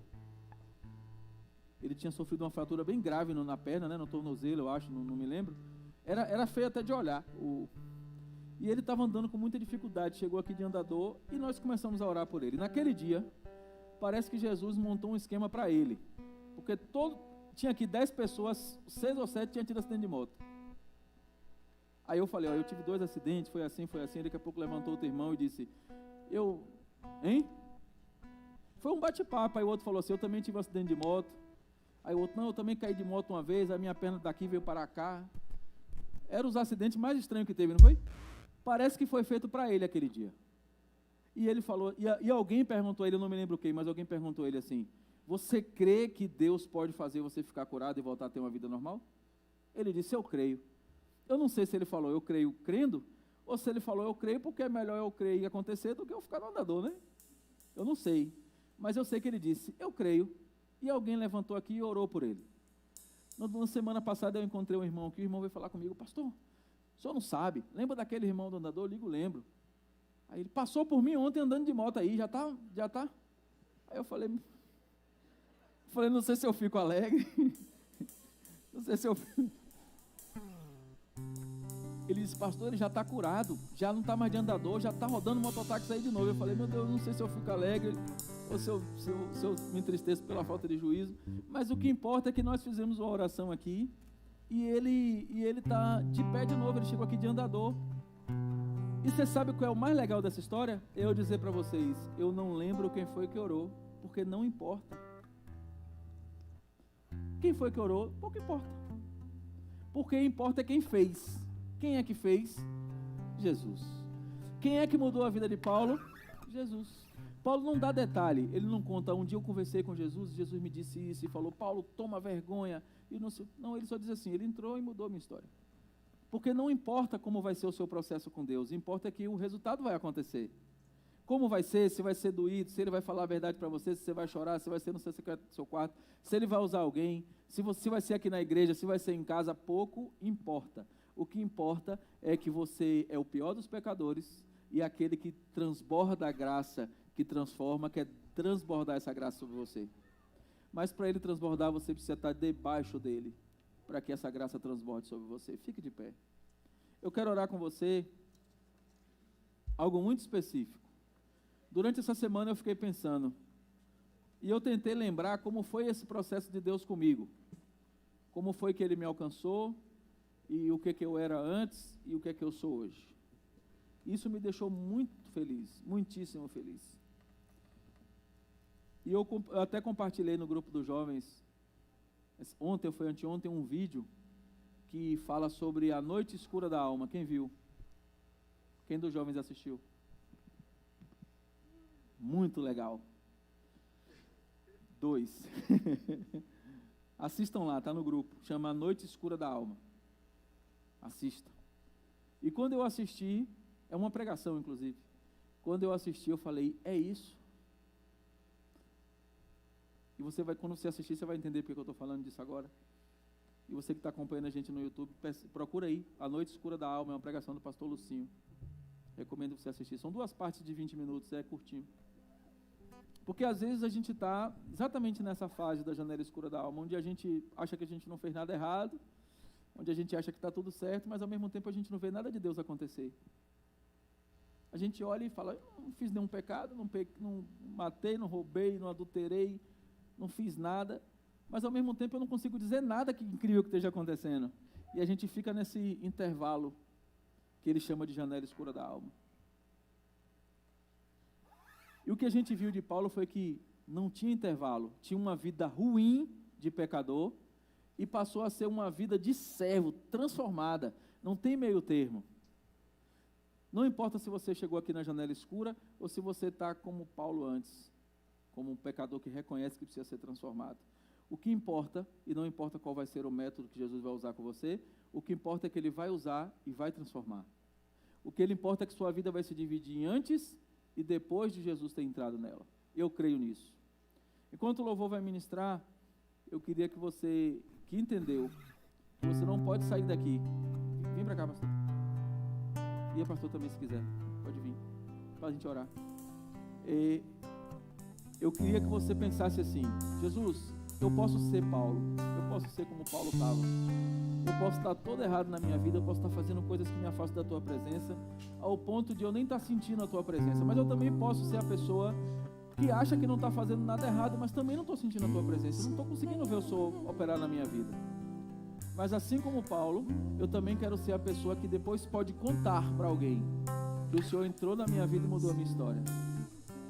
Ele tinha sofrido uma fratura bem grave na perna, né, no tornozelo, eu acho, não me lembro. Era feio até de olhar. E ele estava andando com muita dificuldade. Chegou aqui de andador e nós começamos a orar por ele. Naquele dia, parece que Jesus montou um esquema para ele. Porque tinha aqui 10 pessoas, 6 ou 7 tinham tido acidente de moto. Aí eu falei, ó, eu tive 2 acidentes, foi assim, daqui a pouco levantou outro irmão e disse, foi um bate-papo, aí o outro falou assim, eu também tive um acidente de moto. Aí o outro, não, eu também caí de moto uma vez, a minha perna daqui veio para cá. Eram os acidentes mais estranhos que teve, não foi? Parece que foi feito para ele aquele dia. E ele falou, e alguém perguntou a ele, eu não me lembro quem, mas alguém perguntou a ele assim, você crê que Deus pode fazer você ficar curado e voltar a ter uma vida normal? Ele disse, eu creio. Eu não sei se ele falou, eu creio crendo, ou se ele falou, eu creio porque é melhor eu crer e acontecer do que eu ficar no andador, né? Eu não sei, mas eu sei que ele disse, eu creio, e alguém levantou aqui e orou por ele. Na semana passada eu encontrei um irmão aqui, o irmão veio falar comigo, pastor, o senhor não sabe, lembra daquele irmão do andador? Eu digo, lembro. Aí ele passou por mim ontem andando de moto aí, já tá? Aí eu falei, não sei se eu fico alegre, não sei se eu... Ele disse, pastor, ele já está curado, já não está mais de andador, já está rodando mototáxi aí de novo. Eu falei, meu Deus, não sei se eu fico alegre ou se eu me entristeço pela falta de juízo, mas o que importa é que nós fizemos uma oração aqui e ele está de pé de novo, ele chegou aqui de andador. E você sabe qual é o mais legal dessa história? Eu dizer para vocês, eu não lembro quem foi que orou, porque não importa. Quem foi que orou? Pouco importa. Porque importa é quem fez. Quem é que fez? Jesus. Quem é que mudou a vida de Paulo? Jesus. Paulo não dá detalhe, ele não conta, um dia eu conversei com Jesus, Jesus me disse isso e falou, Paulo, toma vergonha. E não, ele só diz assim, ele entrou e mudou a minha história. Porque não importa como vai ser o seu processo com Deus, importa que o resultado vai acontecer. Como vai ser, se vai ser doído, se ele vai falar a verdade para você, se você vai chorar, se vai ser no seu secreto do seu quarto, se ele vai usar alguém, se vai ser aqui na igreja, se vai ser em casa, pouco importa. O que importa é que você é o pior dos pecadores e aquele que transborda a graça, que transforma, quer transbordar essa graça sobre você. Mas para ele transbordar, você precisa estar debaixo dele, para que essa graça transborde sobre você. Fique de pé. Eu quero orar com você algo muito específico. Durante essa semana eu fiquei pensando, e eu tentei lembrar como foi esse processo de Deus comigo. Como foi que ele me alcançou, e o que eu era antes e o que eu sou hoje. Isso me deixou muito feliz, muitíssimo feliz. E eu até compartilhei no grupo dos jovens, ontem ou foi anteontem, um vídeo que fala sobre a noite escura da alma. Quem viu? Quem dos jovens assistiu? Muito legal. 2. Assistam lá, está no grupo. Chama A Noite Escura da Alma. Assista. E quando eu assisti, é uma pregação, inclusive. Quando eu assisti, eu falei, é isso. E você vai, quando você assistir, você vai entender porque eu estou falando disso agora. E você que está acompanhando a gente no YouTube, procura aí. A Noite Escura da Alma é uma pregação do pastor Lucinho. Recomendo você assistir. São 2 partes de 20 minutos, é curtinho. Porque às vezes a gente está exatamente nessa fase da janela escura da alma, onde a gente acha que a gente não fez nada errado, onde a gente acha que está tudo certo, mas ao mesmo tempo a gente não vê nada de Deus acontecer. A gente olha e fala, eu não fiz nenhum pecado, não matei, não roubei, não adulterei, não fiz nada, mas ao mesmo tempo eu não consigo dizer nada que incrível que esteja acontecendo. E a gente fica nesse intervalo que ele chama de janela escura da alma. E o que a gente viu de Paulo foi que não tinha intervalo, tinha uma vida ruim de pecador e passou a ser uma vida de servo, transformada, não tem meio termo. Não importa se você chegou aqui na janela escura ou se você está como Paulo antes, como um pecador que reconhece que precisa ser transformado. O que importa, e não importa qual vai ser o método que Jesus vai usar com você, o que importa é que ele vai usar e vai transformar. O que importa é que sua vida vai se dividir em antes e depois de Jesus ter entrado nela. Eu creio nisso. Enquanto o louvor vai ministrar, eu queria que você, que entendeu, que você não pode sair daqui. Vem para cá, pastor. E a pastor também, se quiser. Pode vir. Para a gente orar. Eu queria que você pensasse assim, Jesus, eu posso ser Paulo. Eu posso ser como Paulo estava. Eu posso estar todo errado na minha vida, eu posso estar fazendo coisas que me afastam da tua presença, ao ponto de eu nem estar sentindo a tua presença, mas eu também posso ser a pessoa que acha que não está fazendo nada errado, mas também não estou sentindo a tua presença, eu não estou conseguindo ver o Senhor operar na minha vida. Mas assim como Paulo, eu também quero ser a pessoa que depois pode contar para alguém que o Senhor entrou na minha vida e mudou a minha história.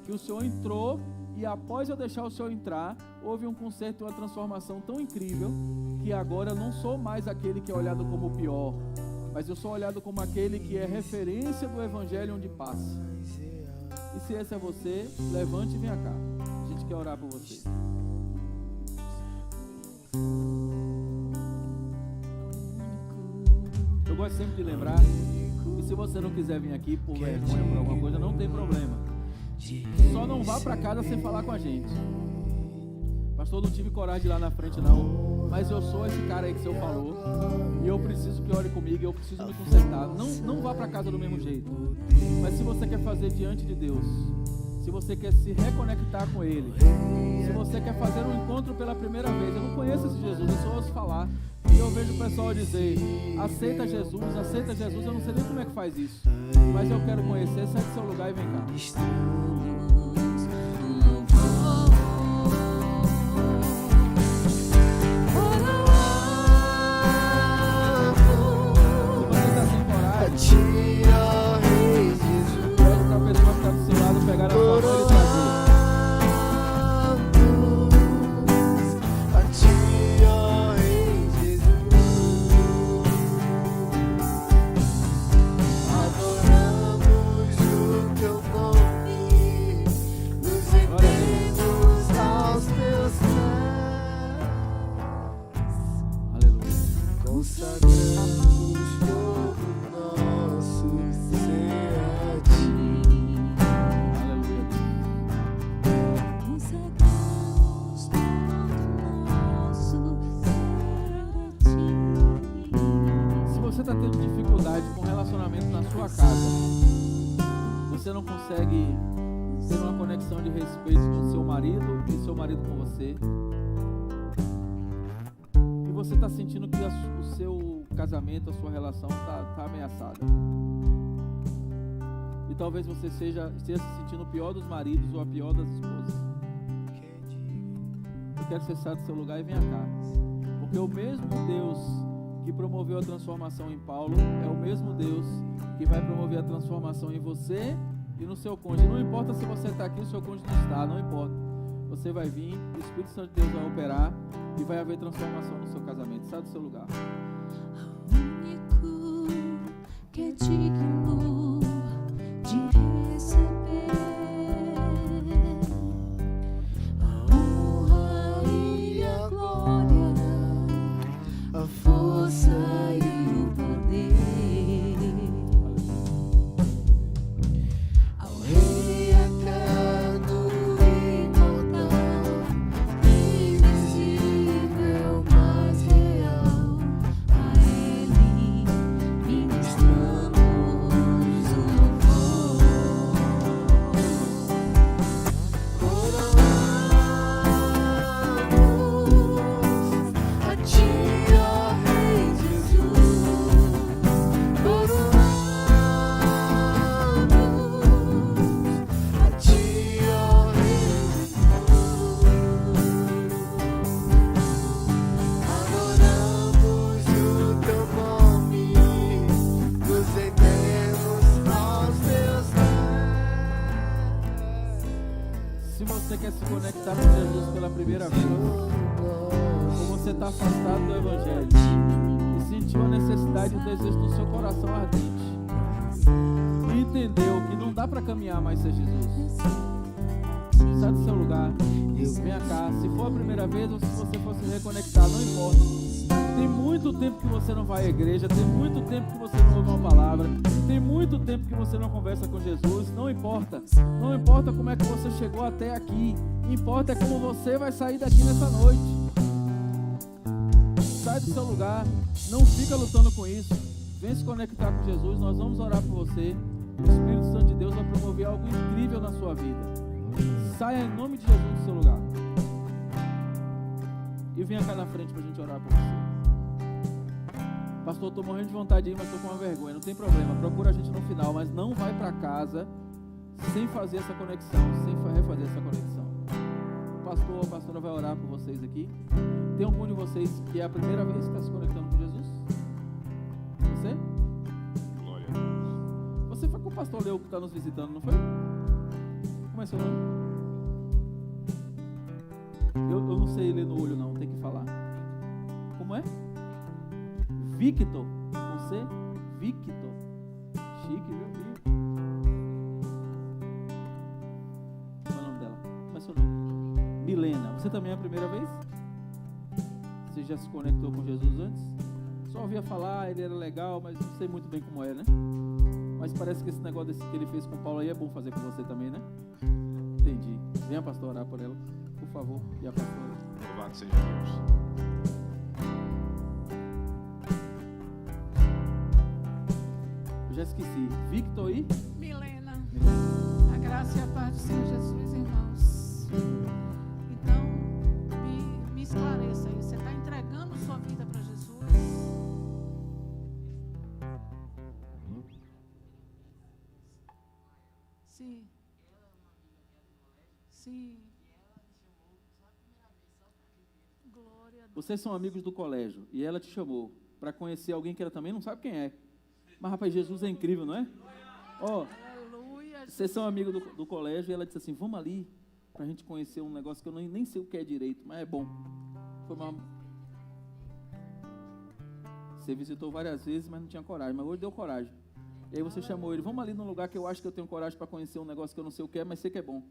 Que o Senhor entrou e após eu deixar o Senhor entrar, houve um conserto e uma transformação tão incrível que agora eu não sou mais aquele que é olhado como o pior, mas eu sou olhado como aquele que é referência do Evangelho onde passa. E se esse é você, levante e venha cá. A gente quer orar por você. Eu gosto sempre de lembrar que se você não quiser vir aqui por vergonha, por alguma coisa, não tem problema. Só não vá para casa sem falar com a gente. Pastor, não tive coragem de ir lá na frente não, mas eu sou esse cara aí que o senhor falou e eu preciso que ore comigo, eu preciso me consertar. Não vá para casa do mesmo jeito. Mas se você quer fazer diante de Deus, se você quer se reconectar com Ele, se você quer fazer um encontro pela primeira vez, eu não conheço esse Jesus, eu só ouço falar e eu vejo o pessoal dizer, aceita Jesus, eu não sei nem como é que faz isso, mas eu quero conhecer. Sai do seu lugar e vem cá. Pegar a sua mão e trazer. A ti, ó Rei Jesus, adoramos o teu nome, nos rendemos aos teus pés. Aleluia. Consagramos todo nosso ser a ti. Você está tendo dificuldade com relacionamento na sua casa, você não consegue ter uma conexão de respeito com seu marido e seu marido com você, e você está sentindo que o seu casamento, a sua relação está ameaçada, e talvez você esteja se sentindo o pior dos maridos ou a pior das esposas. Eu quero que você saia do seu lugar e venha cá, porque o mesmo Deus que promoveu a transformação em Paulo é o mesmo Deus que vai promover a transformação em você e no seu cônjuge. Não importa se você está aqui e o seu cônjuge não está, não importa. Você vai vir, o Espírito Santo de Deus vai operar e vai haver transformação no seu casamento. Sai do seu lugar. O único que é digno de receber a honra e a glória, a força e o poder. Ao Rei eterno e imortal, invisível, mas real, a Ele ministramos o louvor. Coroamos a Ti, ó Rei Jesus. Coroamos a Ti, ó Rei Jesus. Adoramos o Teu nome, nos rendemos aos Teus pés. Se você quer se conectar com Jesus pela primeira vez, ou você está afastado do Evangelho e sentiu a necessidade e o desejo do seu coração ardente e entendeu que não dá para caminhar mais sem Jesus, sai do seu lugar, venha cá. Se for a primeira vez ou se você for se reconectar, não importa. Tem muito tempo que você não vai à igreja, tem muito tempo que você não ouve uma palavra, tem muito tempo que você não conversa com Jesus. Não importa. Não importa como é que você chegou até aqui, importa é como você vai sair daqui nessa noite. Sai do seu lugar, não fica lutando com isso. Vem se conectar com Jesus, nós vamos orar por você. O Espírito Santo de Deus vai promover algo incrível na sua vida. Saia em nome de Jesus do seu lugar e venha cá na frente para a gente orar por você. Pastor, estou morrendo de vontade de ir, mas estou com uma vergonha. Não tem problema, procura a gente no final, mas não vai para casa sem fazer essa conexão, sem refazer essa conexão. O pastor, a pastora vai orar por vocês aqui. Tem algum de vocês que é a primeira vez que está se conectando com Jesus? Você? Glória a Deus. Você foi com o pastor Leo que está nos visitando, não foi? Como é seu nome? Eu não sei ler no olho não, tem que falar. Como é? Victor. Você? Victor. Chique, viu? Qual é o nome dela? Como é seu nome? Milena. Você também é a primeira vez? Você já se conectou com Jesus antes? Só ouvia falar, ele era legal, mas não sei muito bem como é, né? Mas parece que esse negócio que ele fez com Paulo aí é bom fazer com você também, né? Entendi. Venha, pastor, orar por ela, por favor. E a pastora. Louvado seja Deus. Eu já esqueci. Victor e? Milena, a graça e a paz do Senhor Jesus, irmãos. Então, me esclareça aí. Você está entregando sua vida para Jesus? Sim. Sim. Glória a Deus. Vocês são amigos do colégio e ela te chamou para conhecer alguém que ela também não sabe quem é. Mas, rapaz, Jesus é incrível, não é? Ó, Aleluia. vocês são amigos do colégio e ela disse assim, vamos ali para a gente conhecer um negócio que eu nem sei o que é direito, mas é bom. Foi uma... Você visitou várias vezes, mas não tinha coragem, mas hoje deu coragem. E aí você chamou ele, vamos ali num lugar que eu acho que eu tenho coragem para conhecer um negócio que eu não sei o que é, mas sei que é bom.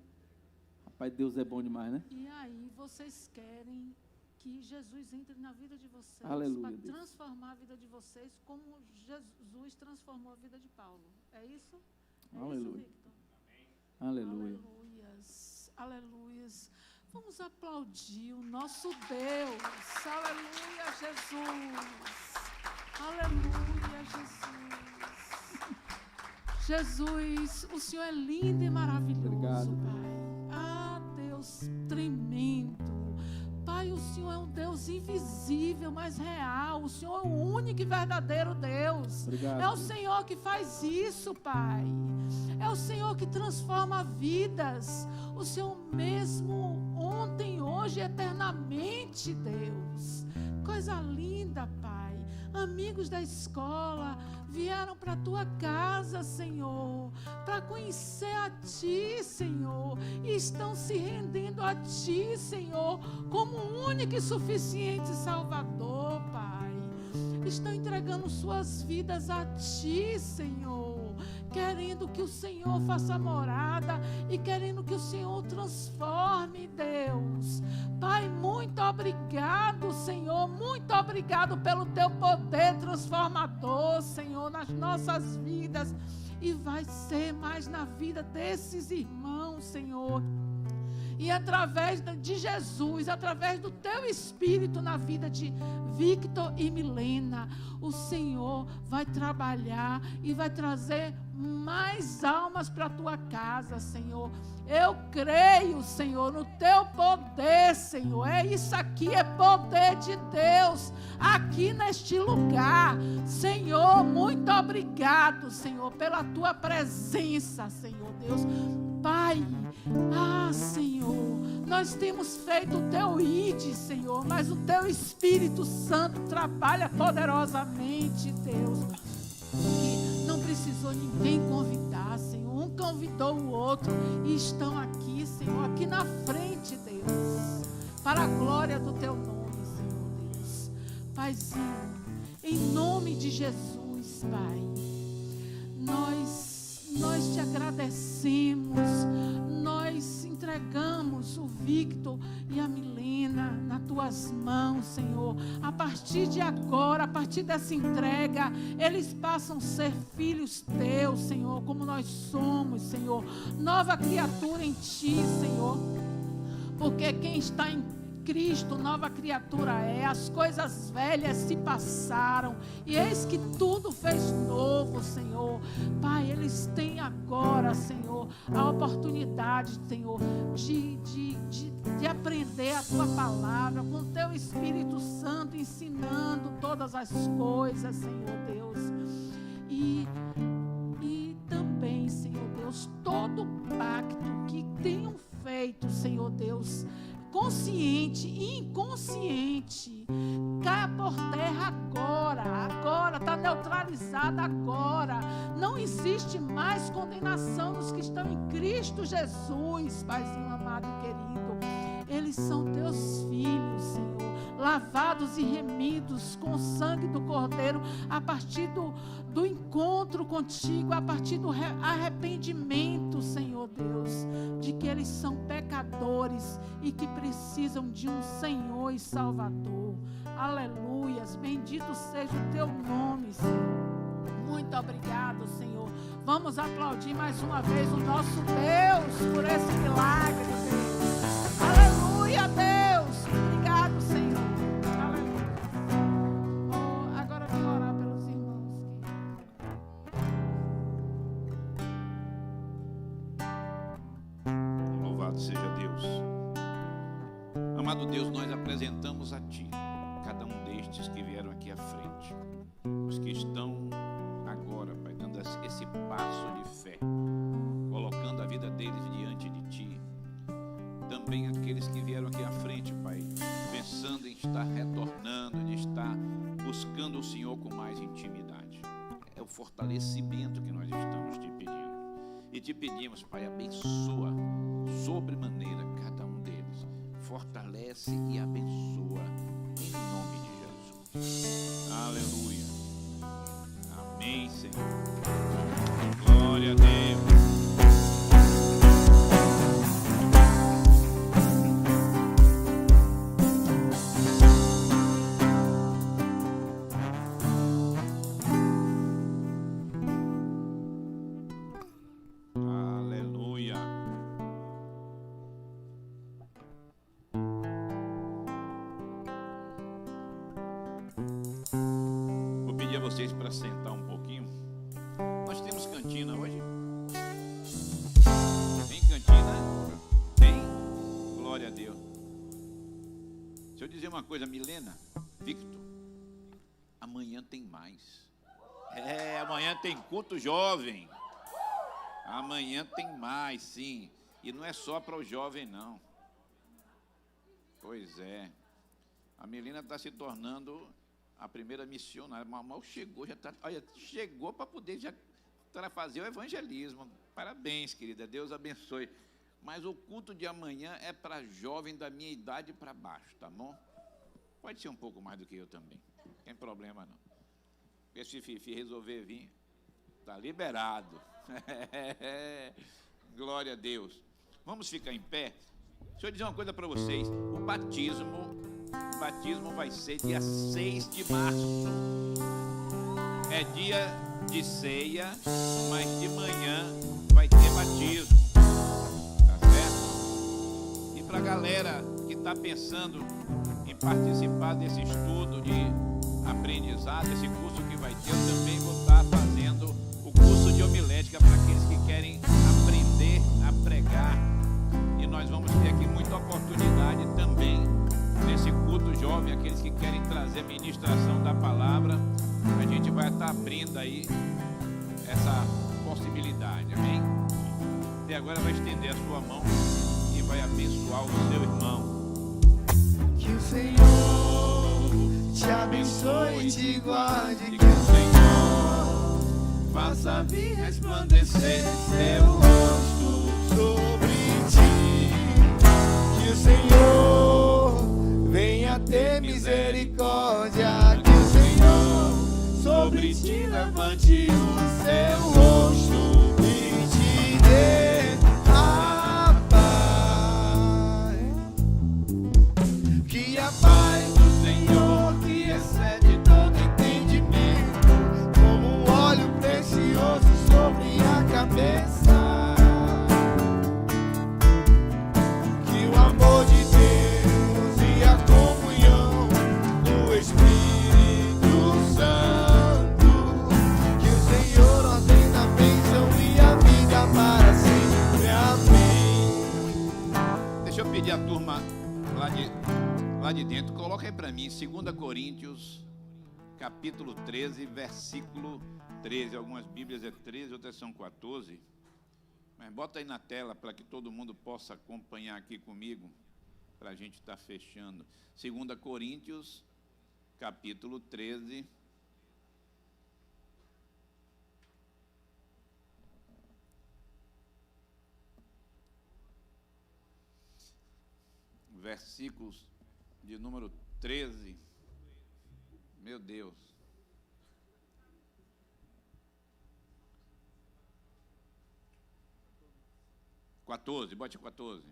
Rapaz, Deus é bom demais, né? E aí, vocês querem que Jesus entre na vida de vocês Aleluia, para Deus. transformar a vida de vocês como Jesus transformou a vida de Paulo. É isso? É Aleluia. isso, Victor? Aleluia. Aleluias. Aleluias. Vamos aplaudir o nosso Deus. Aleluia, Jesus. Aleluia, Jesus. Jesus, o Senhor é lindo e maravilhoso, Obrigado. Pai. Ah, Deus tremendo. Pai, o Senhor é um Deus invisível, mas real. O Senhor é o único e verdadeiro Deus. Obrigado, É o Deus. Senhor que faz isso, Pai. É o Senhor que transforma vidas. O Senhor mesmo, ontem, hoje, eternamente, Deus. Coisa linda, Pai. amigos da escola vieram para a tua casa, Senhor, para conhecer a Ti, Senhor, e estão se rendendo a Ti, Senhor, como único e suficiente Salvador, Pai. Estão entregando suas vidas a Ti, Senhor, querendo que o Senhor faça morada e querendo que o Senhor transforme, Deus. Pai, muito obrigado, Senhor, muito obrigado pelo Teu poder transformador, Senhor, nas nossas vidas, e vai ser mais na vida desses irmãos, Senhor. E através de Jesus, através do Teu Espírito na vida de Victor e Milena, o Senhor vai trabalhar e vai trazer mais almas para a Tua casa, Senhor. Eu creio, Senhor, no Teu poder, Senhor. Isso aqui é poder de Deus, aqui neste lugar. Senhor, muito obrigado, Senhor, pela Tua presença, Senhor Deus. Pai, Senhor, nós temos feito o Teu ID, Senhor, mas o Teu Espírito Santo trabalha poderosamente, Deus, que não precisou ninguém convidar, Senhor, um convidou o outro e estão aqui, Senhor, aqui na frente, Deus, para a glória do Teu nome, Senhor Deus. Paizinho, em nome de Jesus, Pai, nós Te agradecemos, nós entregamos o Victor e a Milena nas Tuas mãos, Senhor. A partir de agora, a partir dessa entrega, eles passam a ser filhos Teus, Senhor, como nós somos, Senhor. Nova criatura em Ti, Senhor, porque quem está em Cristo, nova criatura é. As coisas velhas se passaram e eis que tudo fez novo, Senhor. Pai, eles têm agora, Senhor, a oportunidade, Senhor, de aprender a Tua palavra, com o Teu Espírito Santo ensinando todas as coisas, Senhor Deus. E também, Senhor Deus, todo pacto que tenham feito, Senhor Deus, consciente e inconsciente, cai por terra agora, está neutralizada agora. Não existe mais condenação dos que estão em Cristo Jesus, Paizinho amado e querido. Eles são Teus filhos, Senhor, lavados e remidos com o sangue do Cordeiro, a partir do encontro contigo, a partir do arrependimento, Senhor Deus, de que eles são pecadores e que precisam de um Senhor e Salvador. Aleluias, bendito seja o Teu nome, Senhor. Muito obrigado, Senhor. Vamos aplaudir mais uma vez o nosso Deus por esse milagre, Deus. Aleluia, Deus. Obrigado, Senhor. Aleluia. Agora eu vou orar pelos irmãos aqui. Louvado seja Deus. Amado Deus, nós apresentamos a Ti cada um destes que vieram aqui à frente, os que estão agora, Pai, dando esse passo de fé, colocando a vida deles diante de Ti. Também aqueles que vieram aqui à frente, Pai, pensando em estar retornando, de estar buscando o Senhor com mais intimidade. É o fortalecimento que nós estamos Te pedindo. E Te pedimos, Pai, abençoa sobremaneira cada um deles. Fortalece e abençoa em nome de Jesus. Aleluia. Amém, Senhor. Glória a Deus. Vocês para sentar um pouquinho. Nós temos cantina hoje? Tem cantina? Tem? Glória a Deus. Deixa eu dizer uma coisa, Milena, Victor, amanhã tem mais. Amanhã tem culto jovem. Amanhã tem mais, sim. E não é só para o jovem, não. Pois é. A Milena está se tornando a primeira missionária, mal chegou, já tá, olha, chegou para poder já fazer o evangelismo. Parabéns, querida, Deus abençoe. Mas o culto de amanhã é para jovem da minha idade para baixo, tá bom? Pode ser um pouco mais do que eu também, não tem problema não. Porque se Fifi resolver vir, está liberado. Glória a Deus. Vamos ficar em pé. Deixa eu dizer uma coisa para vocês. O batismo vai ser dia 6 de março. É dia de ceia, mas de manhã vai ter batismo. Tá certo? E para a galera que está pensando em participar desse estudo de aprendizado, esse curso que vai ter, eu também vou estar fazendo o curso de homilética para aqueles que querem aprender a pregar. E nós vamos ter aqui muita oportunidade também nesse culto jovem, aqueles que querem trazer ministração da palavra, a gente vai estar abrindo aí essa possibilidade, amém? E agora vai estender a sua mão e vai abençoar o seu irmão. Que o Senhor te abençoe e te guarde, que o Senhor faça vir resplandecer seu rosto sobre ti, que o Senhor venha ter misericórdia, que o Senhor sobre ti levante o seu rosto e te dê a paz. Que a paz do Senhor, que excede todo entendimento, como um óleo precioso sobre a cabeça, que o amor de Deus e a comunhão do Espírito Santo, que o Senhor ordena a bênção e a vida para sempre. Amém. Deixa eu pedir a turma lá de dentro, coloca aí para mim, 2 Coríntios, capítulo 13, versículo 13. Algumas Bíblias é 13, outras são 14. Mas bota aí na tela para que todo mundo possa acompanhar aqui comigo, para a gente estar fechando. 2 Coríntios, capítulo 13. Versículos de número 13. Meu Deus. Bote 14.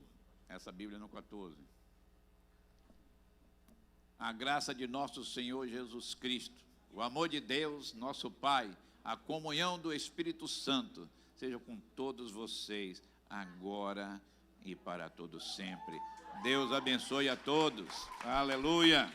Essa Bíblia no 14. A graça de nosso Senhor Jesus Cristo, o amor de Deus, nosso Pai, a comunhão do Espírito Santo, seja com todos vocês, agora e para todos sempre. Deus abençoe a todos. Aleluia.